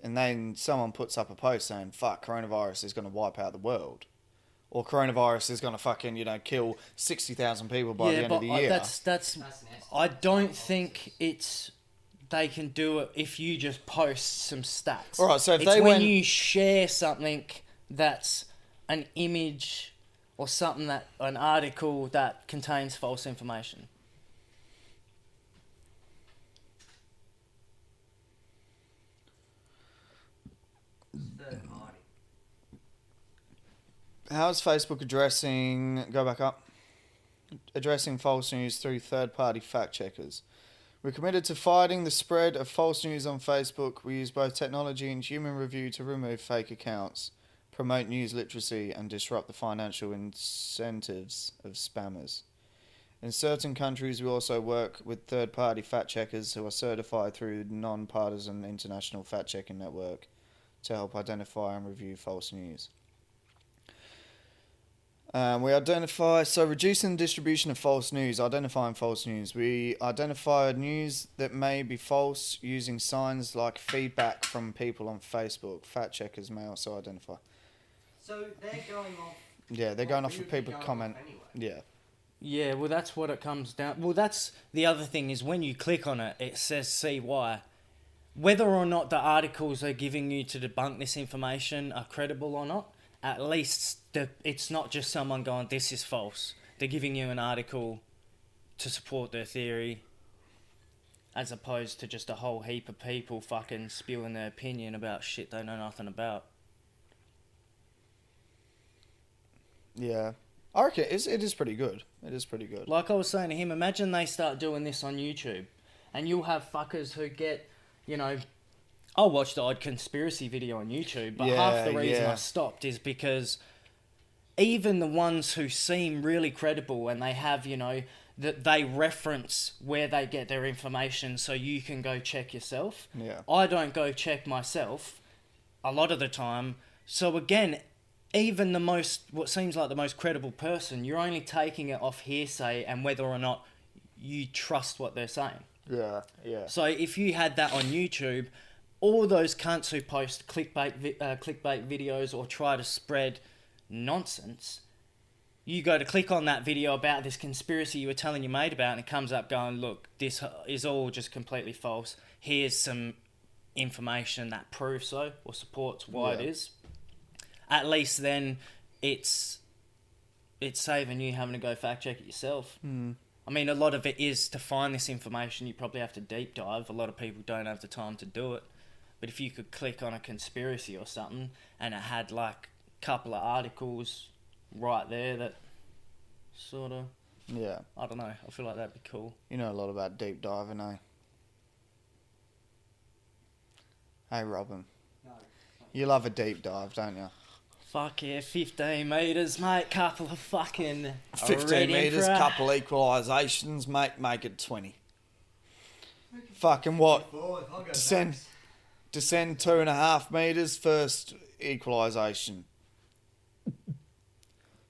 and then someone puts up a post saying, "Fuck, coronavirus is going to wipe out the world," or coronavirus is going to fucking kill 60,000 people by the end of the year. That's nasty. I don't think it's they can do it if you just post some stats. All right, so if it's they when went- you share something that's an image or something that an article that contains false information. Third party. How's Facebook go back up, addressing false news through third-party fact-checkers? We're committed to fighting the spread of false news on Facebook. We use both technology and human review to remove fake accounts, promote news literacy, and disrupt the financial incentives of spammers. In certain countries, we also work with third-party fact-checkers who are certified through the non-partisan international fact-checking network to help identify and review false news. We identify, so reducing the distribution of false news, identifying false news. We identify news that may be false using signs like feedback from people on Facebook. Fact checkers may also identify. So they're going off. Yeah, they're going off of people comment. Anyway. Yeah. Yeah, well, that's what it comes down. Well, that's the other thing is when you click on it, it says CY. Whether or not the articles are giving you to debunk this information are credible or not, at least it's not just someone going, this is false. They're giving you an article to support their theory, as opposed to just a whole heap of people fucking spewing their opinion about shit they know nothing about. Yeah. I reckon it is pretty good. It is pretty good. Like I was saying to him, imagine they start doing this on YouTube, and you'll have fuckers who get, I'll watch the odd conspiracy video on YouTube, but half the reason I stopped is because even the ones who seem really credible and they have, that they reference where they get their information so you can go check yourself. Yeah. I don't go check myself a lot of the time. So again, even what seems like the most credible person, you're only taking it off hearsay and whether or not you trust what they're saying. Yeah, yeah. So if you had that on YouTube, all those cunts who post clickbait videos or try to spread nonsense, you go to click on that video about this conspiracy you were telling your mate about and it comes up going, look, this is all just completely false. Here's some information that proves so or supports why it is. At least then it's saving you having to go fact check it yourself. I mean, a lot of it is to find this information, you probably have to deep dive. A lot of people don't have the time to do it. But if you could click on a conspiracy or something and it had like a couple of articles right there that sort of... Yeah. I don't know. I feel like that'd be cool. You know a lot about deep diving, eh? Hey, Robin. No. You love a deep dive, don't you? Fuck yeah, 15 metres, mate. Couple of fucking... 15 metres, couple equalisations, mate. Make it 20. Fucking what? Descend 2.5 metres, first equalisation.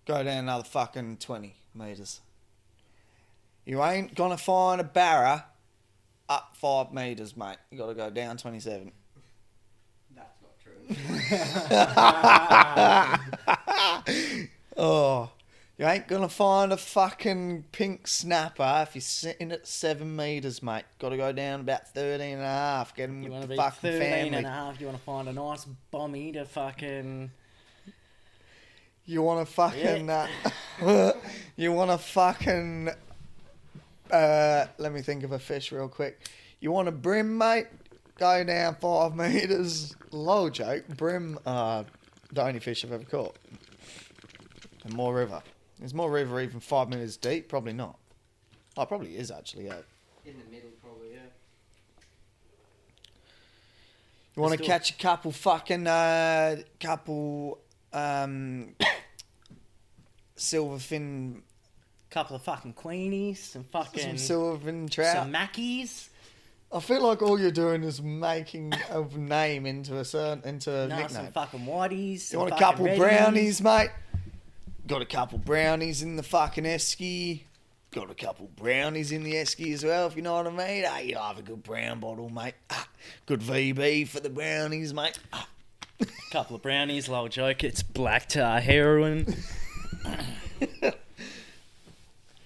Go down another fucking 20 metres. You ain't gonna find a barra up 5 metres, mate. You gotta go down 27. That's not true. Oh, you ain't gonna find a fucking pink snapper if you're sitting at 7 metres, mate. Gotta go down about 13.5. Get him You with want to the be fucking 13 family. and a half. You want to find a nice bommy to fucking... You want to fucking... you want to fucking... let me think of a fish real quick. You want a brim, mate? Go down 5 metres. Low joke. Brim, the only fish I've ever caught. And more river. Is more river even 5 metres deep? Probably not. Oh, it probably is actually, yeah. In the middle, probably, yeah. You want to Let's do catch a couple fucking... silverfin... Couple of fucking queenies, some fucking... Some silverfin trout. Some mackies. I feel like all you're doing is making a name into a Some nickname. fucking whiteys. You want a fucking couple reddies. brownies, mate? Got a couple brownies in the fucking esky. Got a couple brownies in the esky as well, if you know what I mean. Hey, you have a good brown bottle, mate. Good VB for the brownies, mate. Couple of brownies, little joke. It's black tar heroin.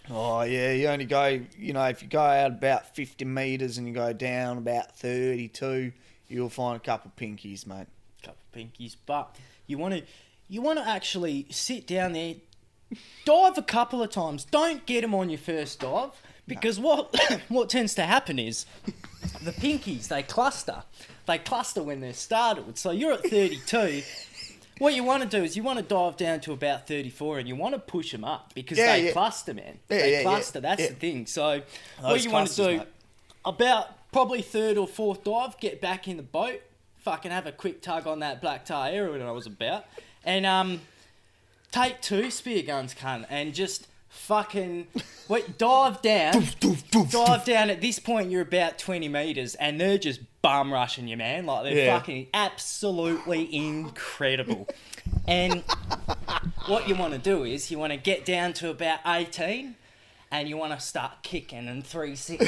Oh, yeah, you only go, if you go out about 50 metres and you go down about 32, you'll find a couple pinkies, mate. Couple of pinkies. But you want to actually sit down there, dive a couple of times. Don't get them on your first dive because what tends to happen is the pinkies, they cluster. They cluster when they're started. So you're at 32. What you want to do is you want to dive down to about 34 and you want to push them up because they cluster, man. They cluster, that's the thing. So what you want to do, mate. about probably third or fourth dive, get back in the boat, fucking have a quick tug on that black tar heroin I was about, and take 2 spear guns, cunt, and just fucking dive down. Dive down. At this point, you're about 20 metres and they're just bum rushing you, man. Like, they're fucking absolutely incredible. And what you want to do is you want to get down to about 18 and you want to start kicking and 360.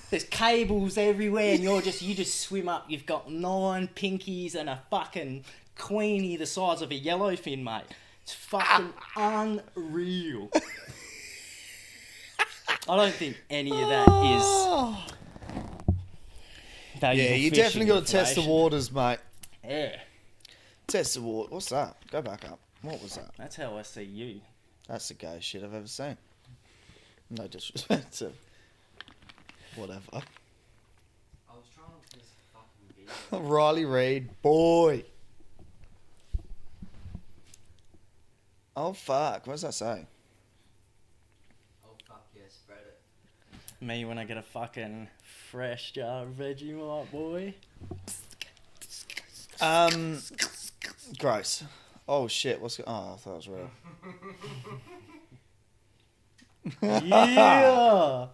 There's cables everywhere and you just swim up. You've got 9 pinkies and a fucking queenie the size of a yellowfin, mate. It's fucking unreal. I don't think any of that is... Yeah, you definitely got to test the waters, mate. Yeah. Test the water. What's that? Go back up. What was that? That's how I see you. That's the gayest shit I've ever seen. No disrespect to whatever. I was trying to this fucking video. Riley Reid, boy. Oh fuck! What does that say? Oh fuck yeah, spread it. Me when I get a fucking fresh jar of Vegemite, boy. Gross. Oh shit! What's? Oh, I thought it was real. Yeah.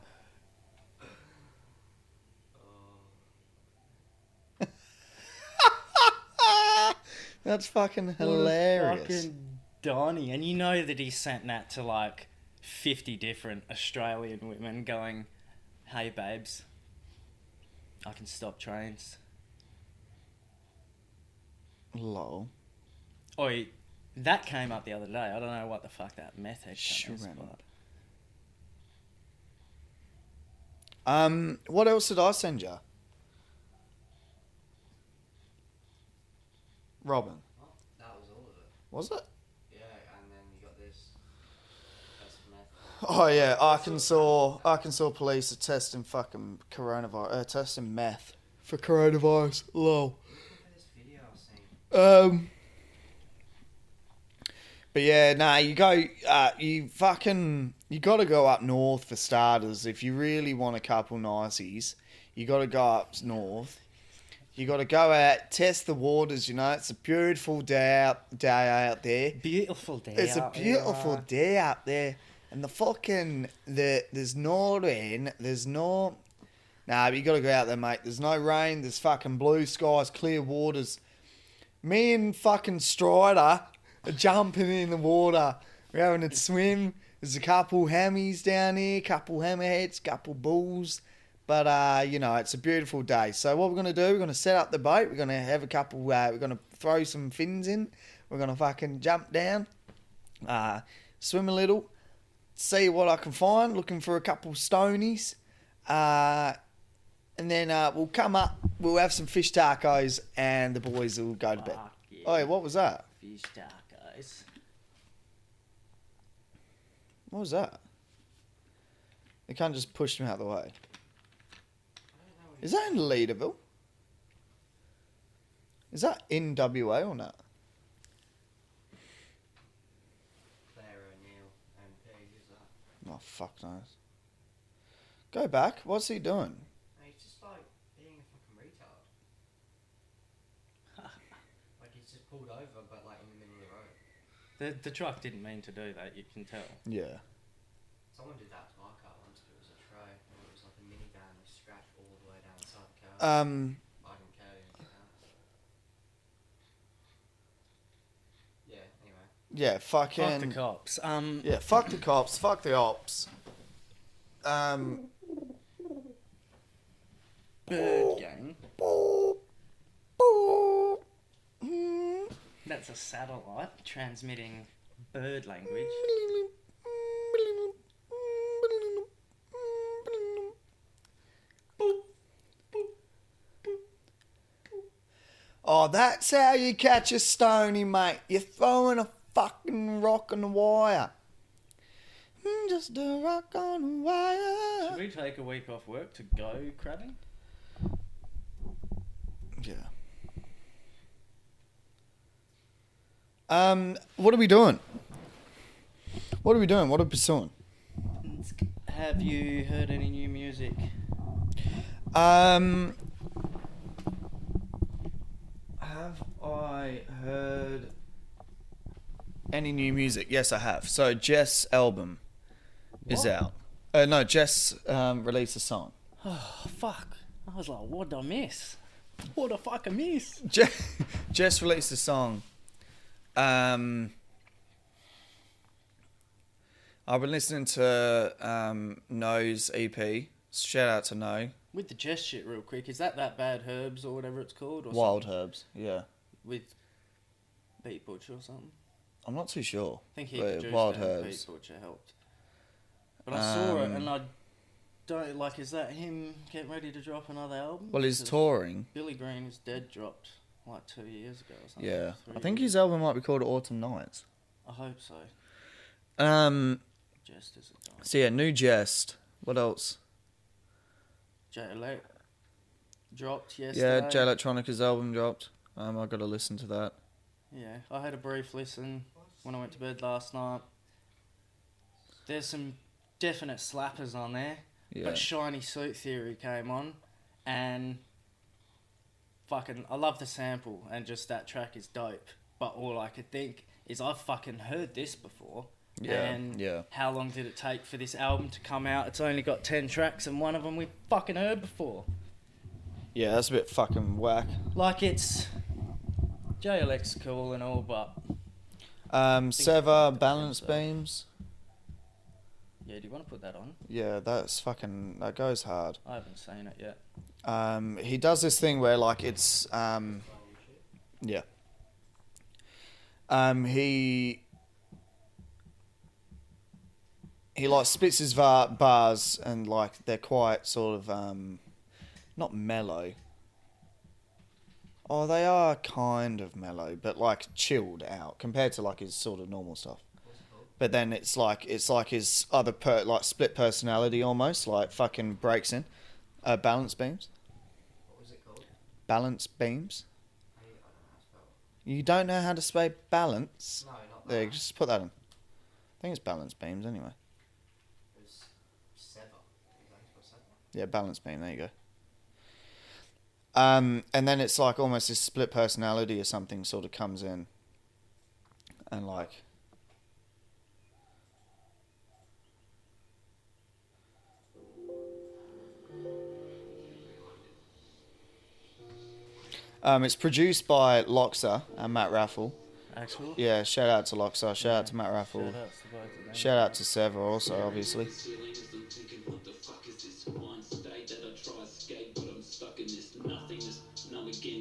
That's fucking What a hilarious. fucking Donny. And you know that he sent that to like 50 different Australian women going, hey babes, I can stop trains. Lol. Oi, that came up the other day. I don't know what the fuck that meth head cunt is, Shrimp. but... What else did I send you? Robin. Oh, that was all of it. Was it? Yeah, and then you got this. That's meth. Oh yeah, Arkansas police are testing fucking coronavirus, testing meth for coronavirus. Lol. Look at this video I was seeing. But yeah, nah, you gotta go up north for starters. If you really want a couple niceys, you gotta go up north. You gotta go out, test the waters, you know, it's a beautiful day out there. Beautiful day. It's a out beautiful there. day out there. And there's no rain, nah, but you gotta go out there, mate. There's no rain, there's fucking blue skies, clear waters. Me and fucking Strider are jumping in the water. We're having a swim. There's a couple hammies down here, couple hammerheads, couple bulls. But, you know, it's a beautiful day. So what we're going to do, we're going to set up the boat. We're going to have a couple, we're going to throw some fins in. We're going to fucking jump down, swim a little, see what I can find, looking for a couple stonies. And then we'll come up, we'll have some fish tacos, and the boys will go to bed. Fuck yeah. Oh, yeah, what was that? Fish tacos. What was that? They can't just push me out of the way. I don't know. Is that in Leaderville? Is that in WA or not? Claire O'Neill MP, who's that? Oh, fuck knows. Go back. What's he doing? No, he's just like being a fucking retard. Like he's just pulled over, but like in the middle of the road. The truck didn't mean to do that, you can tell. Yeah. Someone did that to our car once, but it was a tray. And it was like a minivan with scratch all the way down the side of the car. I didn't care. Didn't care. Yeah. Anyway. Yeah, fucking... Fuck the cops. Yeah, fuck the cops. Fuck the ops. Bird gang. That's a satellite transmitting bird language. Oh, that's how you catch a stony, mate. You're throwing a fucking rock on the wire. Just a rock on the wire. Should we take a week off work to go crabbing? Yeah. What are we doing? What are we doing? What are we pursuing? Have you heard any new music? Have I heard any new music? Yes, I have. So Jess' album is What? out. No, Jess released a song. Oh, fuck. I was like, what did I miss? What the fuck I miss? Jess released a song. I've been listening to No's EP. Shout out to No. With the Jess shit real quick, is that Bad Herbs or whatever it's called? Or Wild something? Herbs, yeah. With Beat Butcher or something? I'm not too sure. I think he but produced Wild it and Herbs. Beat Butcher helped. But I saw it and I don't, like, is that him getting ready to drop another album? Well, he's Because touring. Billy Green is Dead dropped like 2 years ago or something. Yeah. 3 I think years his album might be called Autumn Nights. I hope so. Just as a dime. So yeah, new Jest. What else? J-Elect dropped yesterday. Yeah, J Electronica's album dropped. I got to listen to that. Yeah, I had a brief listen when I went to bed last night. There's some definite slappers on there. Yeah. But Shiny Suit Theory came on, and fucking, I love the sample, and just that track is dope. but all I could think is I've fucking heard this before. Yeah, And yeah. how long did it take for this album to come out? It's only got 10 tracks and one of them we fucking heard before. Yeah, that's a bit fucking whack. Like, it's... JLX cool and all, but... Sever, balance beams. Yeah, do you want to put that on? Yeah, that's fucking... That goes hard. I haven't seen it yet. He does this thing where, like, it's... Yeah. He like splits his bars and like they're quite sort of not mellow. Oh, they are kind of mellow, but like chilled out compared to like his sort of normal stuff. But then it's like his other like split personality almost, like fucking breaks in. Balance beams. What was it called? Balance beams. I don't know how to spell it. You don't know how to spell balance? No, not There, that. just put that in. I think it's balance beams anyway. It was Sever. Is that how you spell Sever? Yeah, balance beam. There you go. And then it's like almost this split personality or something sort of comes in, and like. It's produced by Loxa and Matt Raffle. Axel? Yeah, shout out to Loxa, shout out to Matt Raffle, Shout outs to both of them. shout out to Sever also, obviously.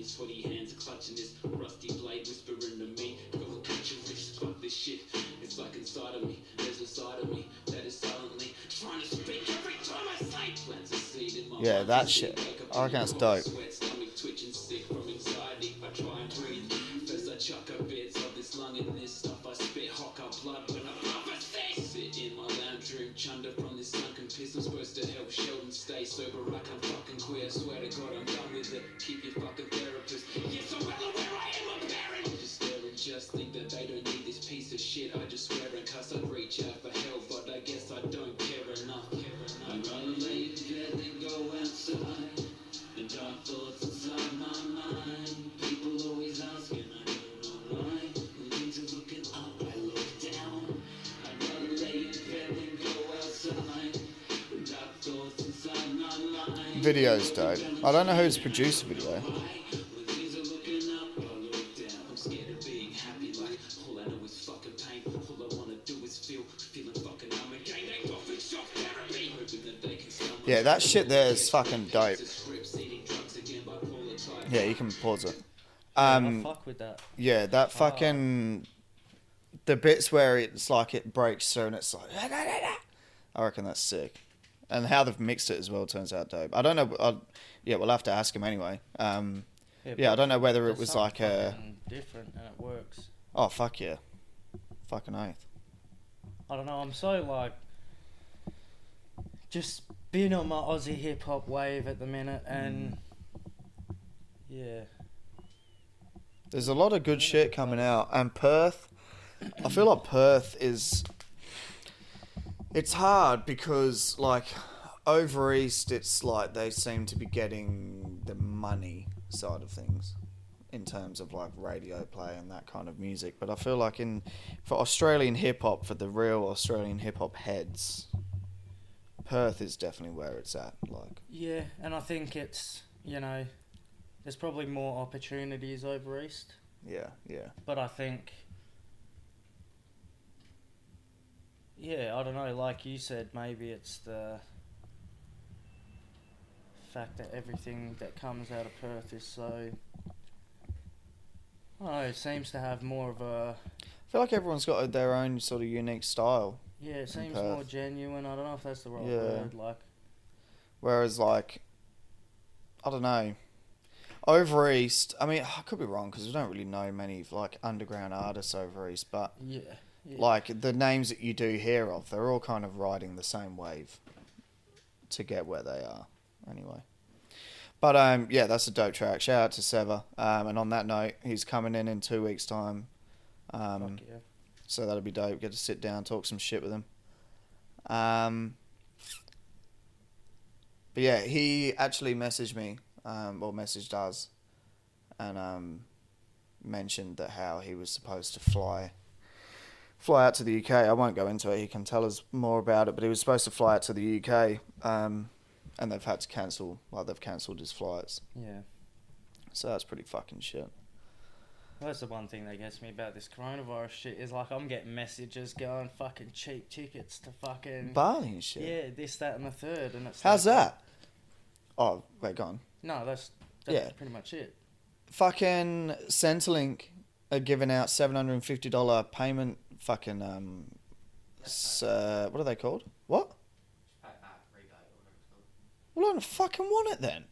Sweaty hands are clutching this rusty blade, whispering to me, go and cut your wrist, fuck this shit. It's like inside of me, there's a side of me that is silently trying to speak every time I say. Plants a seed in my Yeah, mind, that shit. I reckon that's dope. sweat, stomach twitching, sick from anxiety. I try and breathe. First I chuck a bits of this lung and this stuff. I spit hawk up blood when I pop a face. Sit in my lounge room, chunder from this sunken piss. I'm supposed to help Sheldon stay sober like I'm fucking queer. Swear to God I'm done with it. Keep your fucking therapist. Yes, I'm well aware I am a parent. I'm just there and just think that they don't need this piece of shit. I just swear and cuss. I'd reach out for help, but I guess I don't care enough. I'd rather lay in bed than go outside. The dark thoughts inside my mind. People always asking, I don't know why. When things are looking up, I look down. I'd rather lay in bed than go outside. The dark thoughts inside my mind. Video's dope. I don't know who's produced the video. When things are looking up, I look down. I'm scared of being happy, like all I know is fucking pain. All I wanna do is feeling fucking numb again. They offer shock therapy, hoping that they can stomach. Yeah, that shit there is fucking dope. Yeah, you can pause it. I fuck with that. Yeah, that fucking the bits where it's like it breaks through and it's like I reckon that's sick. And how they've mixed it as well turns out dope. I don't know. Yeah, we'll have to ask him anyway. Yeah, I don't know whether it There's was like something a. fucking different and it works. Oh fuck yeah, fucking oath. I don't know. I'm so like just being on my Aussie hip hop wave at the minute, and yeah, There's a lot of good shit coming out, and Perth. I feel like Perth is. It's hard because like over east, it's like they seem to be getting the money side of things in terms of like radio play and that kind of music. But I feel like for Australian hip hop, for the real Australian hip hop heads, Perth is definitely where it's at. Like yeah, and I think it's, you know, there's probably more opportunities over east, yeah. but I think, yeah, I don't know, like you said, maybe it's the fact that everything that comes out of Perth is so, I don't know, it seems to have more of a, I feel like everyone's got their own sort of unique style. yeah, it seems Perth. more genuine. I don't know if that's the right Yeah. word, like, Whereas, like, I don't know. Over East, I mean, I could be wrong because we don't really know many, like, underground artists over East, but, yeah. like, the names that you do hear of, they're all kind of riding the same wave to get where they are, anyway. But, yeah, that's a dope track. Shout out to Sever. And on that note, he's coming in 2 weeks' time. Fuck yeah. So that'll be dope. Get to sit down, talk some shit with him. But yeah, he actually messaged me, or messaged us, and mentioned that how he was supposed to fly out to the UK. I won't go into it. He can tell us more about it. But he was supposed to fly out to the UK, and they've had to cancel. Well, they've cancelled his flights. Yeah. So that's pretty fucking shit. Well, that's the one thing that gets me about this coronavirus shit is like I'm getting messages going fucking cheap tickets to fucking Bali and shit. yeah, this, that, and the third, and it's How's like, that? Oh, wait, go on. No, that's Yeah. pretty much it. Fucking Centrelink are giving out $750 payment. Fucking what are they called? What? Pay back, rebate, or whatever it's called. Well, I don't fucking want it then.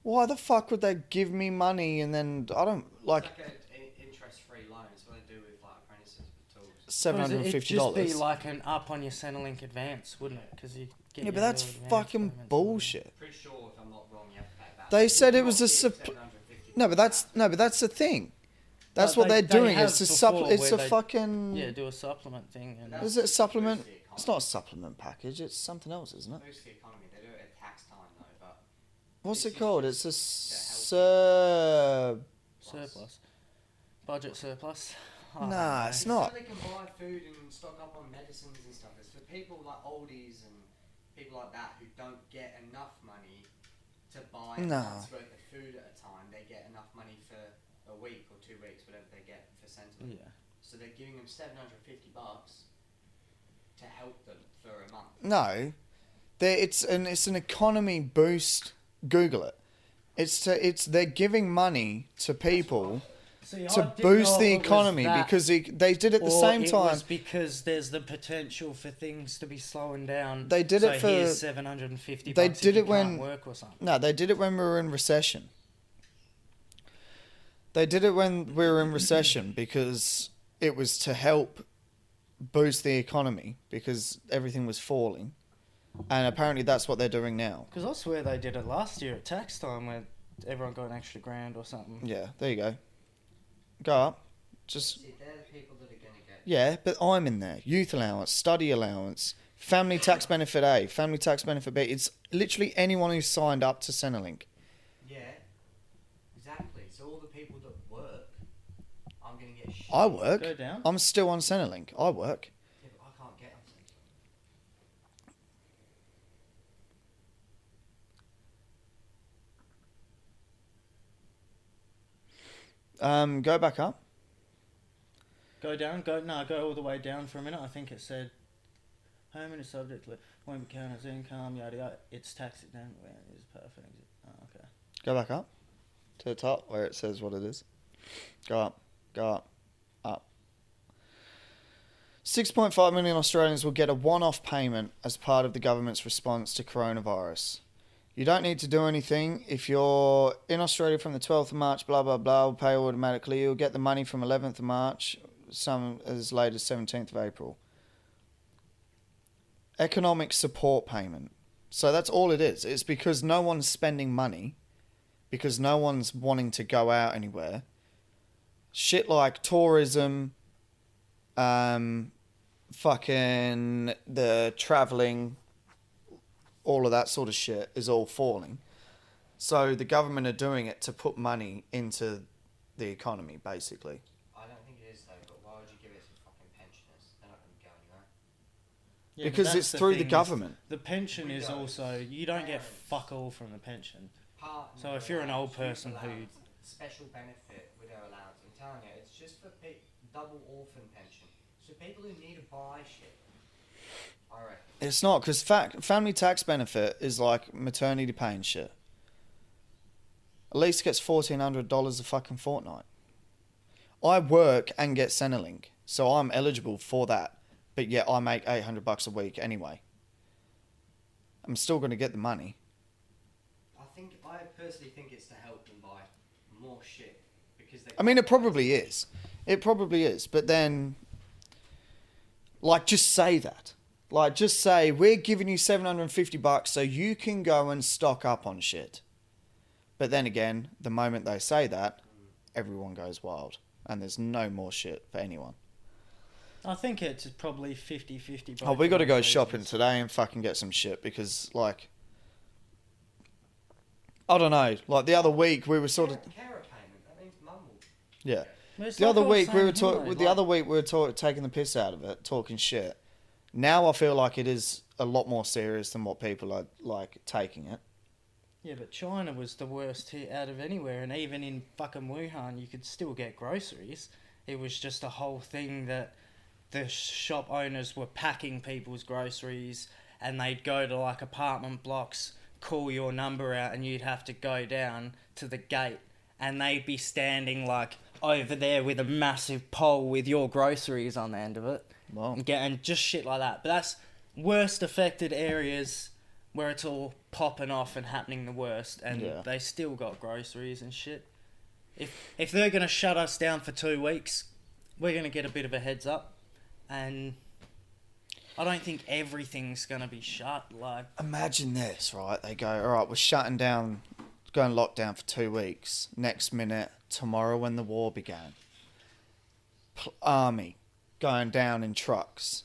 Why the fuck would they give me money and then I don't like It's like an interest-free loan. It's what they do with like apprentices with tools. $750? It'd just be like an up on your Centrelink advance, wouldn't it? Because you get Yeah, but your that's little advance fucking payments. bullshit. Pretty sure, if I'm not wrong, you have to pay it back. They said You it was a can't supp- give $750 No, but that's the thing. That's But what they're they doing. have It's a before it's where a they- fucking. Yeah, do a supplement thing. And That's Is it a supplement? boost the economy. It's not a supplement package. It's something else, isn't it? Boost the economy. They do it at tax time though, but What's This it is called? just It's a surplus. Budget surplus. Nah, it's it's not. so they can buy food and stock up on medicines and stuff. It's for people like oldies and people like that who don't get enough money to buy a No. month's worth of food at a time. They get enough money for a week or 2 weeks, whatever they get for Centrelink. Yeah. So they're giving them $750 to help them for a month. No, it's an economy boost. Google it. They're giving money to people See, I to didn't boost know the if it was economy that, because they did it at the or same it time. was because there's the potential for things to be slowing down. They did so it for- here's $750. they if did you it when- can't work or something. No, they did it when we were in recession. They did it when we were in recession because it was to help boost the economy because everything was falling. And apparently that's what they're doing now. Because I swear they did it last year at tax time where everyone got an extra grand or something. Yeah, there you go. Go up. Just See, they're the people that are going to get. yeah, but I'm in there. Youth allowance, study allowance, family tax benefit A, family tax benefit B. It's literally anyone who's signed up to Centrelink. Yeah, exactly. So all the people that work, I'm going to get shit. I work. Go down. I'm still on Centrelink. I work. Yeah, but I can't get on Centrelink. Go back up. Go down. Go all the way down for a minute. I think it said home and is subject to won't be counted as income. Yada yada. It's tax exempt. Where it is perfect. Oh, okay. Go back up to the top where it says what it is. Go up. Go up. Up. 6.5 million Australians will get a one-off payment as part of the government's response to coronavirus. You don't need to do anything. If you're in Australia from the 12th of March, blah, blah, blah, will pay automatically. You'll get the money from 11th of March, some as late as 17th of April. Economic support payment. So that's all it is. It's because no one's spending money, because no one's wanting to go out anywhere. Shit like tourism, fucking the travelling, all of that sort of shit is all falling. So the government are doing it to put money into the economy, basically. I don't think it is though, but why would you give it to fucking pensioners? They're not going to go anywhere. Yeah, but Because that's it's the through the thing is government. The pension is Widows, also you don't get parents. fuck all from the pension. Partner So if you're an old allowance, person youth who- allowance, special benefit, widow allowance, I'm telling you, it's just for double orphan pension. So people who need to buy shit, I reckon. It's not, because family tax benefit is like maternity pay and shit. At least gets $1,400 a fucking fortnight. I work and get Centrelink, so I'm eligible for that. But yet I make $800 a week anyway. I'm still going to get the money. I personally think it's to help them buy more shit because they. I mean, can't it buy probably is. It probably is. But then, like, just say that. Like, just say, we're giving you $750 so you can go and stock up on shit. But then again, the moment they say that, everyone goes wild. And there's no more shit for anyone. I think it's probably 50-50. Oh, we got to go shopping today and fucking get some shit because, like, I don't know. Like, the other week we were sort of... Carer payment, that means mum will Yeah. But it's The like other I was week we were saying, you know, taking the piss out of it, talking shit. Now I feel like it is a lot more serious than what people are like taking it. Yeah, but China was the worst hit out of anywhere, and even in fucking Wuhan, you could still get groceries. It was just a whole thing that the shop owners were packing people's groceries, and they'd go to like apartment blocks, call your number out, and you'd have to go down to the gate, and they'd be standing like over there with a massive pole with your groceries on the end of it. Wow. And just shit like that. But that's worst affected areas where it's all popping off and happening the worst, and Yeah. they still got groceries and shit. If they're gonna shut us down for 2 weeks, we're gonna get a bit of a heads up, and I don't think everything's gonna be shut. Like, Imagine this, right? They go, all right, we're shutting down, going lockdown for 2 weeks. Next minute, tomorrow when the war began, army going down in trucks.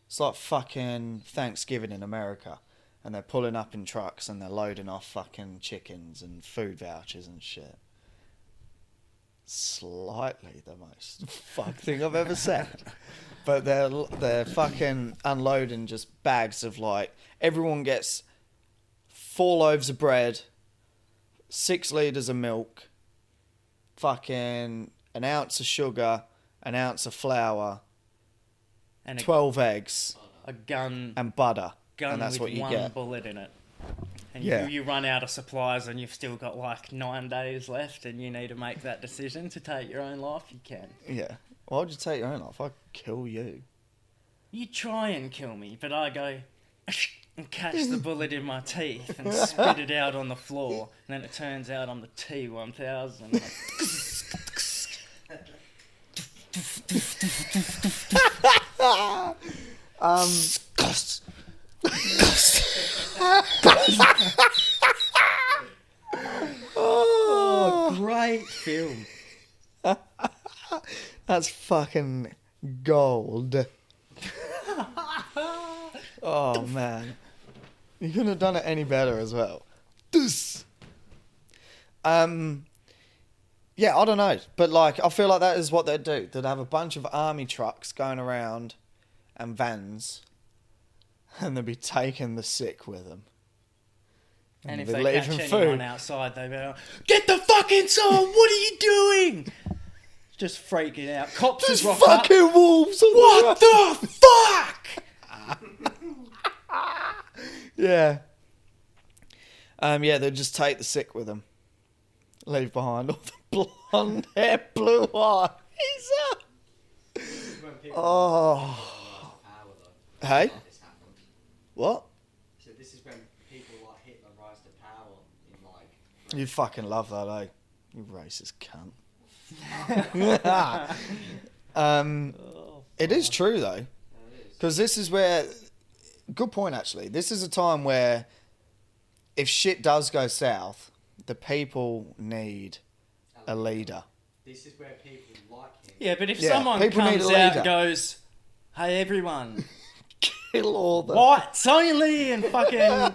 It's like fucking Thanksgiving in America. And they're pulling up in trucks and they're loading off fucking chickens and food vouchers and shit. Slightly the most fuck thing I've ever said. But they're fucking unloading just bags of like, everyone gets 4 loaves of bread, 6 litres of milk, fucking an ounce of sugar, an ounce of flour, and 12 eggs, a gun and butter. gun And that's with what you one get. bullet in it. And Yeah. you run out of supplies and you've still got like 9 days left and you need to make that decision to take your own life, you can. Yeah. Why would you take your own life? I'd kill you. You try and kill me, but I go and catch the bullet in my teeth and spit it out on the floor. And then it turns out I'm the T-1000. Oh, great film. That's fucking gold. Oh, man. You couldn't have done it any better as well. Yeah, I don't know. But, like, I feel like that is what they'd do. They'd have a bunch of army trucks going around and vans, and they'd be taking the sick with them. And if they'd they leave catch them anyone outside, they go, "Get the fuck inside! What are you doing?" Just freaking out. Cops There's just rock fucking up. wolves on What the fuck? Yeah. Yeah, they'd just take the sick with them. Leave behind all the blonde hair, blue eyes. This is when people Oh. rise to power, though. Hey? This happened. What? So this is when people like Hitler rise to power in like. You fucking love that, eh? You racist cunt. It is true, though. It is. Because this is where... Good point, actually. This is a time where if shit does go south, the people need a leader. This is where people like him. Yeah, but if Yeah, someone people need comes a out leader. and goes, "Hey everyone, Kill all the... whites only," and fucking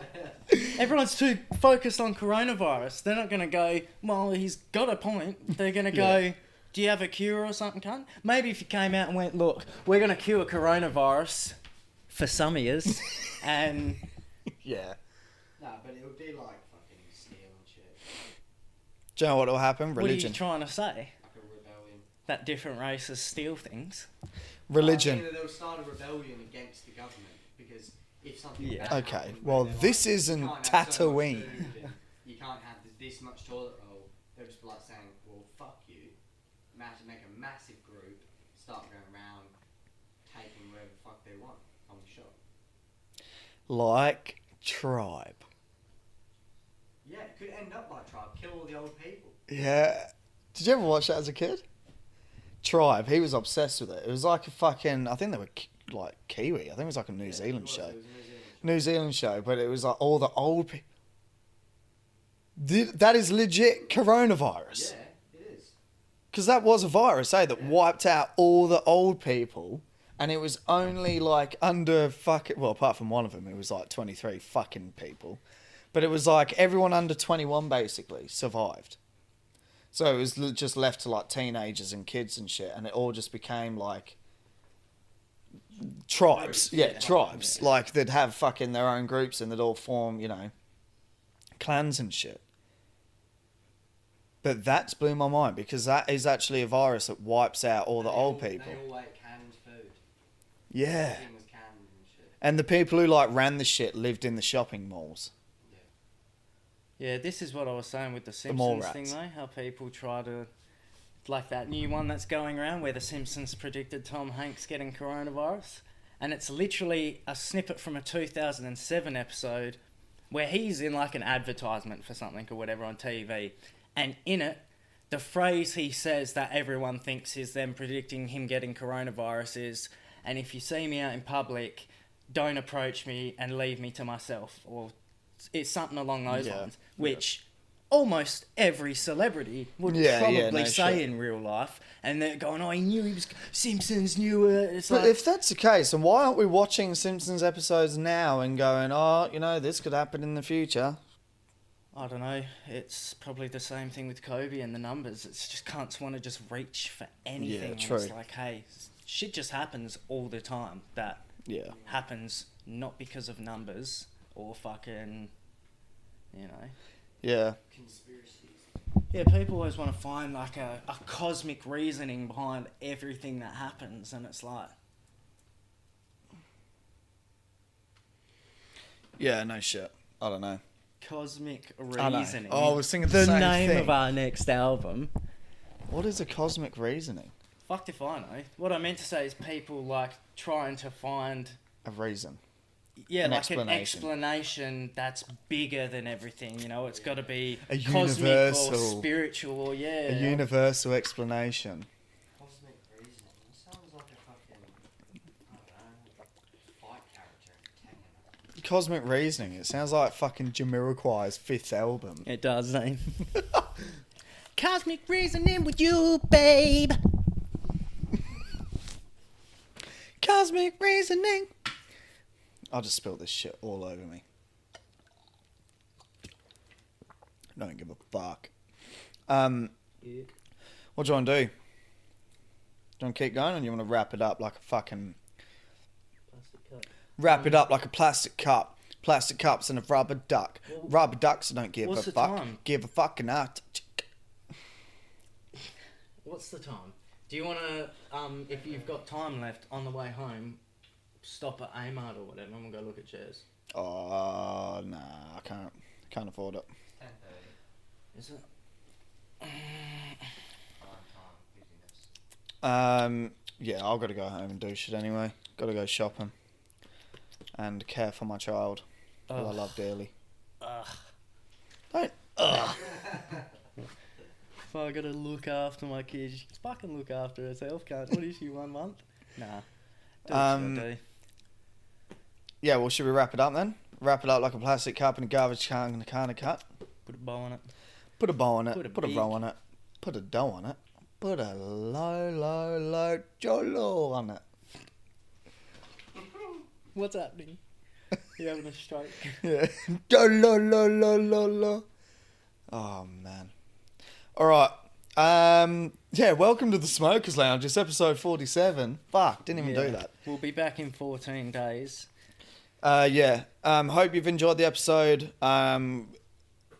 everyone's too focused on coronavirus, they're not going to go, "Well, he's got a point." They're going to go, "Do you have a cure or something, cunt?" Maybe if you came out and went, "Look, we're going to cure coronavirus for some years," and Yeah. No, but it would be like fucking steel and shit. Do you know what will happen? what are you Religion. trying to say? Like a rebellion. That different races steal things? Religion. I think that they'll start a rebellion against the government because if something Yeah. bad Okay, happens well, where they're this like, isn't "You can't have so much Tatooine." food and you can't have this much toilet roll. They'll just be like saying, "Well, fuck you." Make a massive group, start going around taking whatever the fuck they want on the shop. Like Tribe. Yeah, it could end up like Tribe, kill all the old people. Yeah. Did you ever watch that as a kid? Tribe. He was obsessed with it. It was like a fucking... I think they were like Kiwi. I think it was like a New Zealand show. It was a New Zealand show. New Zealand show, but it was like all the old people. That is legit coronavirus. Yeah, it is. Because that was a virus, that Yeah. wiped out all the old people. And it was only like under fucking... Well, apart from one of them, it was like 23 fucking people. But it was like everyone under 21 basically survived. So it was just left to like teenagers and kids and shit, and it all just became like tribes. Yeah, tribes. Yeah. Like they'd have fucking their own groups and they'd all form, clans and shit. But that's blew my mind because that is actually a virus that wipes out all the old people. They all ate canned food. Yeah. Everything was canned and shit. And the people who like ran the shit lived in the shopping malls. Yeah, this is what I was saying with the mall Simpsons thing, rats. though. How people try to... Like that new one that's going around where the Simpsons predicted Tom Hanks getting coronavirus. And it's literally a snippet from a 2007 episode where he's in like an advertisement for something or whatever on TV. And in it, the phrase he says that everyone thinks is them predicting him getting coronavirus is, and if you see me out in public, don't approach me and leave me to myself. Or it's something along those lines, which almost every celebrity would probably say shit. in real life. And they're going, oh, he knew he was... Simpsons knew it. It's But like... if that's the case, then why aren't we watching Simpsons episodes now and going, oh, this could happen in the future? I don't know. It's probably the same thing with Kobe and the numbers. It's just cunts want to just reach for anything. Yeah, true. And it's like, hey, shit just happens all the time. That happens not because of numbers or fucking, Yeah. Conspiracies. Yeah, people always want to find like a cosmic reasoning behind everything that happens, and it's like... Yeah, no shit. I don't know. Cosmic I know. reasoning. Oh, I was thinking the the same name thing. of our next album. What is a cosmic reasoning? Fucked if I know. What I meant to say is people like trying to find... A reason. Yeah, An like explanation. an explanation that's bigger than everything, It's got to be A cosmic universal- or spiritual or, A universal explanation. Cosmic reasoning. That sounds like a fucking, I don't know, fight character in Tekken. Cosmic reasoning. It sounds like fucking Jamiroquai's 5th album. It does, eh? Cosmic reasoning with you, babe. Cosmic reasoning. I'll just spill this shit all over me. Don't give a fuck. What do you want to do? Do you want to keep going, or do you want to wrap it up like a fucking... Wrap it up like a plastic cup. Plastic cups and a rubber duck. Rubber ducks don't give what's a the fuck. time? Give a fucking out. What's the time? Do you want to, if you've got time left on the way home, stop at Amart or whatever and we'll go look at chairs? Oh, nah, I can't afford it. 10:30. Is it? Prime time, busyness. Yeah, I've got to go home and do shit anyway. Got to go shopping. And care for my child, who I love dearly. Ugh. Don't. If I gotta look after my kids, she can fucking look after herself, can't? What is she, 1 month? Nah. Do what you gotta do. Yeah, well, should we wrap it up then? Wrap it up like a plastic cup in a garbage can and a can of cut. Put a bow on it. Put a bow on it. Put a Put a beak. row on it. Put a dough on it. Put a low jolo on it. What's happening? You having a stroke? Yeah. Jolo. Oh, man. All right. Yeah, welcome to the Smokers Lounge. It's episode 47. Fuck, didn't even do that. We'll be back in 14 days. Yeah. Hope you've enjoyed the episode.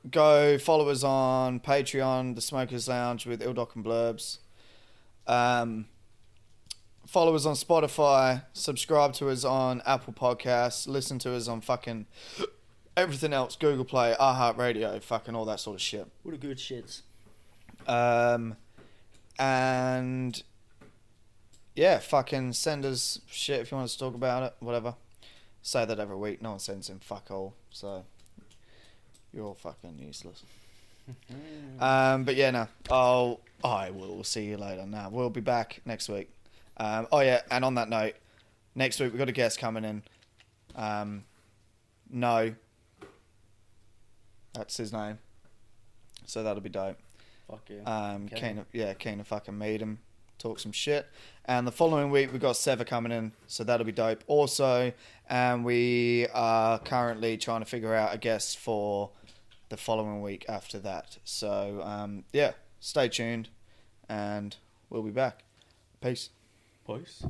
Go follow us on Patreon, The Smokers Lounge with Illdok and Blerbs. Follow us on Spotify. Subscribe to us on Apple Podcasts. Listen to us on fucking everything else. Google Play, iHeartRadio, fucking all that sort of shit. What a good shits. And yeah, fucking send us shit if you want us to talk about it, whatever. Say that every week. No one sends in fuck all, so you're all fucking useless. But yeah, no. I will see you later. Nah, we'll be back next week. Oh yeah, and on that note, next week we've got a guest coming in. No. That's his name. So that'll be dope. Fuck yeah. Keen to fucking meet him, talk some shit. And the following week we've got Sever coming in, so that'll be dope. Also, we are currently trying to figure out a guest for the following week after that. So yeah, Stay tuned, and we'll be back. Peace. Peace.